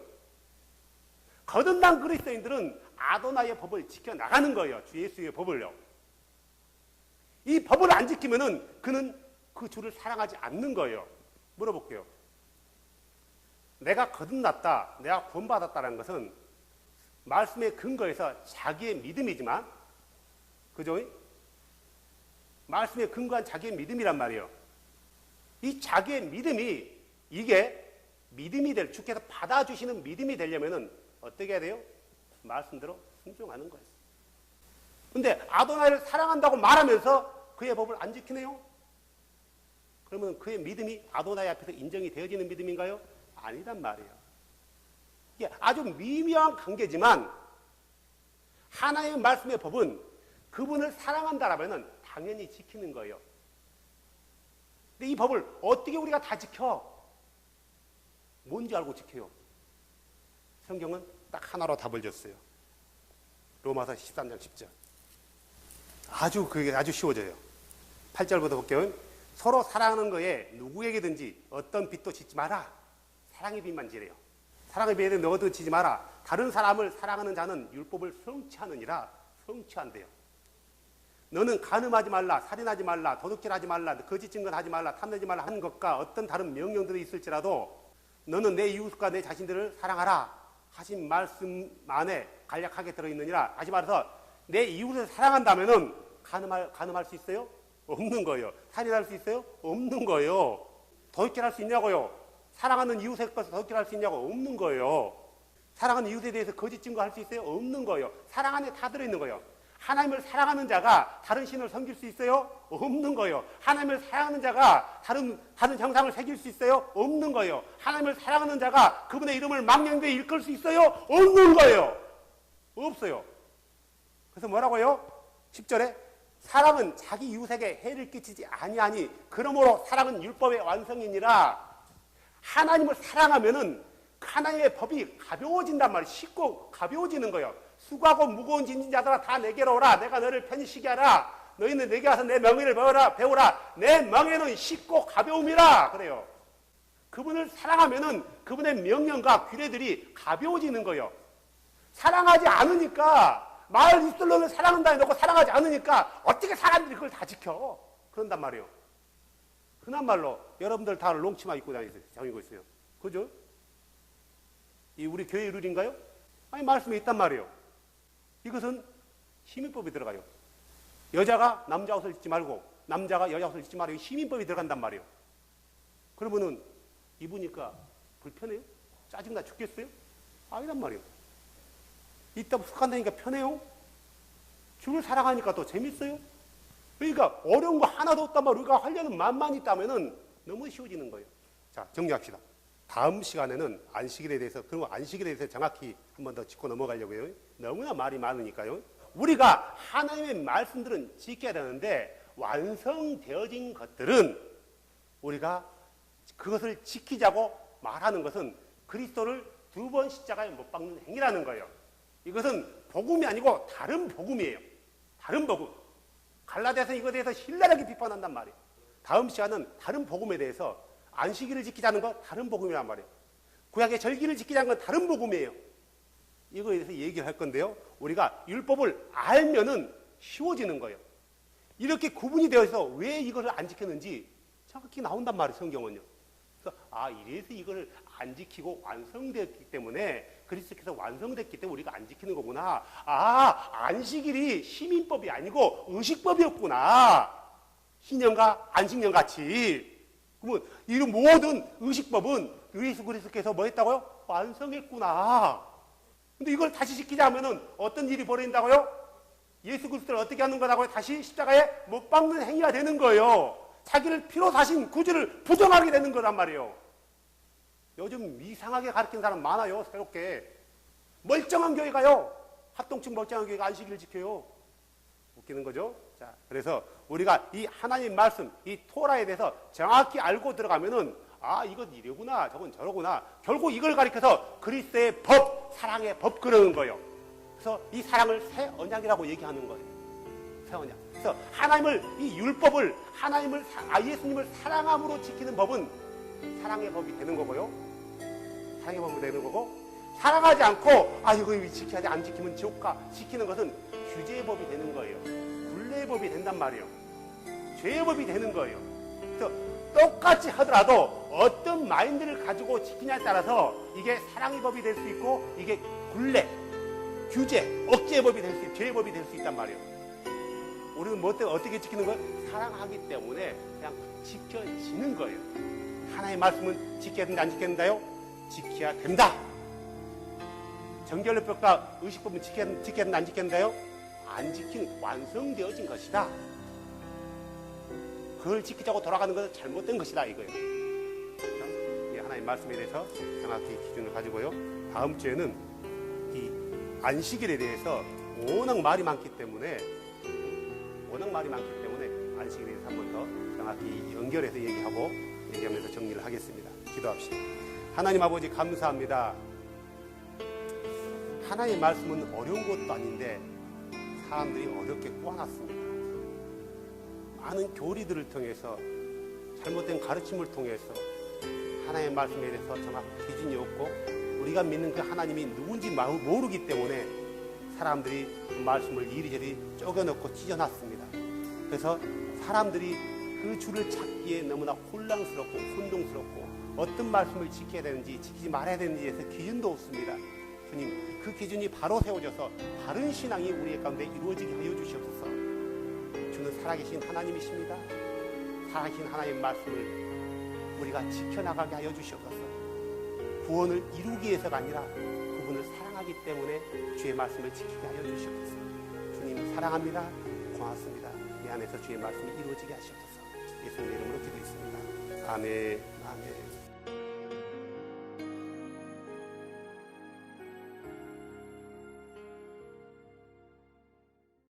거듭난 그리스도인들은 아도나이의 법을 지켜나가는 거예요. 주 예수의 법을요. 이 법을 안 지키면은 그는 그 주를 사랑하지 않는 거예요. 물어볼게요. 내가 거듭났다, 내가 구원받았다는 것은 말씀의 근거에서 자기의 믿음이지만, 그죠? 말씀에 근거한 자기의 믿음이란 말이에요. 이 자기의 믿음이, 이게 믿음이 주께서 받아주시는 믿음이 되려면은 어떻게 해야 돼요? 말씀대로 순종하는 거예요. 근데 아도나이를 사랑한다고 말하면서 그의 법을 안 지키네요? 그러면 그의 믿음이 아도나이 앞에서 인정이 되어지는 믿음인가요? 아니란 말이에요. 이게 아주 미묘한 관계지만 하나님의 말씀의 법은 그분을 사랑한다라면 당연히 지키는 거예요. 근데 이 법을 어떻게 우리가 다 지켜? 뭔지 알고 지켜요? 성경은 딱 하나로 답을 줬어요. 로마서 13장 10절. 그게 아주 쉬워져요. 8절부터 볼게요. 서로 사랑하는 거에 누구에게든지 어떤 빚도 짓지 마라. 사랑의 빚만 지래요. 사랑의 빚에 너도 지지 마라. 다른 사람을 사랑하는 자는 율법을 성취하느니라. 성취한대요. 너는 간음하지 말라, 살인하지 말라, 도둑질하지 말라, 거짓 증거하지 말라, 탐내지 말라 하는 것과 어떤 다른 명령들이 있을지라도 너는 내 이웃과 내 자신들을 사랑하라 하신 말씀 안에 간략하게 들어있느니라. 다시 말해서 내 이웃을 사랑한다면은 간음할 수 있어요? 없는 거예요. 살인할 수 있어요? 없는 거예요. 도둑질할 수 있냐고요? 사랑하는 이웃의 것을 도둑질할 수 있냐고? 없는 거예요. 사랑하는 이웃에 대해서 거짓 증거할 수 있어요? 없는 거예요. 사랑 안에 다 들어있는 거예요. 하나님을 사랑하는 자가 다른 신을 섬길 수 있어요? 없는 거예요. 하나님을 사랑하는 자가 다른 형상을 새길 수 있어요? 없는 거예요. 하나님을 사랑하는 자가 그분의 이름을 망령되이 일컬 수 있어요? 없는 거예요. 없어요. 그래서 뭐라고요? 10절에 사랑은 자기 이웃에게 해를 끼치지 아니하니 그러므로 사랑은 율법의 완성이니라. 하나님을 사랑하면은 하나님의 법이 가벼워진단 말이에요. 쉽고 가벼워지는 거예요. 수고하고 무거운 짐진 자들아 다 내게로 오라. 내가 너를 편히 쉬게 하라. 너희는 내게 와서 내 명예를 배우라. 내 명예는 쉽고 가벼움이라. 그래요. 그분을 사랑하면은 그분의 명령과 규례들이 가벼워지는 거예요. 사랑하지 않으니까 마을 입술로는 사랑한다 해놓고 사랑하지 않으니까 어떻게 사람들이 그걸 다 지켜? 그런단 말이에요. 흔한 말로 여러분들 다 롱치마 입고 다니고 있어요. 그죠? 이 우리 교회 룰인가요? 아니 말씀에 있단 말이에요. 이것은 시민법이 들어가요. 여자가 남자 옷을 입지 말고 남자가 여자 옷을 입지 말고 시민법이 들어간단 말이에요. 그러면은 입으니까 불편해요? 짜증나 죽겠어요? 아니란 말이에요. 이따 숙한다니까 편해요? 주를 사랑하니까 또 재밌어요? 그러니까 어려운 거 하나도 없단 말이에요. 우리가 하려는 마음만 있다면은 너무 쉬워지는 거예요. 자, 정리합시다. 다음 시간에는 안식일에 대해서, 그리고 안식일에 대해서 정확히 한 번 더 짚고 넘어가려고요. 너무나 말이 많으니까요. 우리가 하나님의 말씀들은 지켜야 되는데 완성되어진 것들은 우리가 그것을 지키자고 말하는 것은 그리스도를 2번 십자가에 못 박는 행위라는 거예요. 이것은 복음이 아니고 다른 복음이에요. 다른 복음. 갈라디아서 이거에 대해서 신랄하게 비판한단 말이에요. 다음 시간은 다른 복음에 대해서 안식일을 지키자는 건 다른 복음이란 말이에요. 구약의 절기를 지키자는 건 다른 복음이에요. 이거에 대해서 얘기를 할 건데요. 우리가 율법을 알면은 쉬워지는 거예요. 이렇게 구분이 되어 있어 왜 이거를 안 지켰는지 정확히 나온단 말이에요. 성경은요. 그래서 이래서 이거를 안 지키고 완성되었기 때문에 그리스도께서 완성됐기 때문에 우리가 안 지키는 거구나. 안식일이 시민법이 아니고 의식법이었구나. 신년과 안식년 같이. 그러면 이 모든 의식법은 예수 그리스도께서 뭐 했다고요? 완성했구나. 근데 이걸 다시 지키자 하면은 어떤 일이 벌어진다고요? 예수 그리스도를 어떻게 하는 거라고요? 다시 십자가에 못 박는 행위가 되는 거예요. 자기를 피로 사신 구주를 부정하게 되는 거란 말이에요. 요즘 이상하게 가르치는 사람 많아요. 새롭게. 멀쩡한 교회 가요. 합동층 멀쩡한 교회가 안식일을 지켜요. 웃기는 거죠. 자, 그래서 우리가 이 하나님 말씀, 이 토라에 대해서 정확히 알고 들어가면은 이건 이래구나, 저건 저러구나. 결국 이걸 가리켜서 그리스도의 법, 사랑의 법 그러는 거예요. 그래서 이 사랑을 새 언약이라고 얘기하는 거예요. 새 언약. 그래서 하나님을, 이 율법을 예수님을 사랑함으로 지키는 법은 사랑의 법이 되는 거고요. 사랑의 법이 되는 거고, 사랑하지 않고 이거 지켜야지, 안 지키면 지옥 가. 지키는 것은 규제의 법이 되는 거예요. 굴레의 법이 된단 말이에요. 죄의 법이 되는 거예요. 그래서 똑같이 하더라도 어떤 마인드를 가지고 지키냐에 따라서 이게 사랑의 법이 될 수 있고 이게 굴레, 규제, 억제의 법이 될 수 있고 죄의 법이 될 수 있단 말이에요. 우리는 어떻게 지키는 거예요? 사랑하기 때문에 그냥 지켜지는 거예요. 하나님의 말씀은 지켜야 된다, 안 지켜야 된다요? 지켜야 된다. 정결례법과 의식법은 지켜야 된다, 안 지켜야 된다요? 안 지킨, 완성되어진 것이다. 그걸 지키자고 돌아가는 것은 잘못된 것이다, 이거예요. 이 하나님의 말씀에 대해서 정확히 기준을 가지고요. 다음 주에는 이 안식일에 대해서 워낙 말이 많기 때문에 안식일에 대해서 한 번 더 정확히 연결해서 얘기하면서 정리를 하겠습니다. 기도합시다. 하나님 아버지 감사합니다. 하나님의 말씀은 어려운 것도 아닌데 사람들이 어렵게 꼬아놨습니다. 많은 교리들을 통해서 잘못된 가르침을 통해서 하나님의 말씀에 대해서 정확한 기준이 없고 우리가 믿는 그 하나님이 누군지 모르기 때문에 사람들이 그 말씀을 이리저리 쪼개놓고 찢어놨습니다. 그래서 사람들이 그 주를 찾기에 너무나 혼란스럽고 혼동스럽고 어떤 말씀을 지켜야 되는지 지키지 말아야 되는지에 대해서 기준도 없습니다. 주님, 그 기준이 바로 세워져서 바른 신앙이 우리 가운데 이루어지게 하여 주시옵소서. 주는 살아계신 하나님이십니다. 살아계신 하나님의 말씀을 우리가 지켜나가게 하여 주시옵소서. 구원을 이루기 위해서가 아니라 그분을 사랑하기 때문에 주의 말씀을 지키게 하여 주시옵소서. 주님 사랑합니다. 고맙습니다. 내 안에서 주의 말씀이 이루어지게 하시옵소서. 예수님 이름으로 기도했습니다. 아멘. 아멘.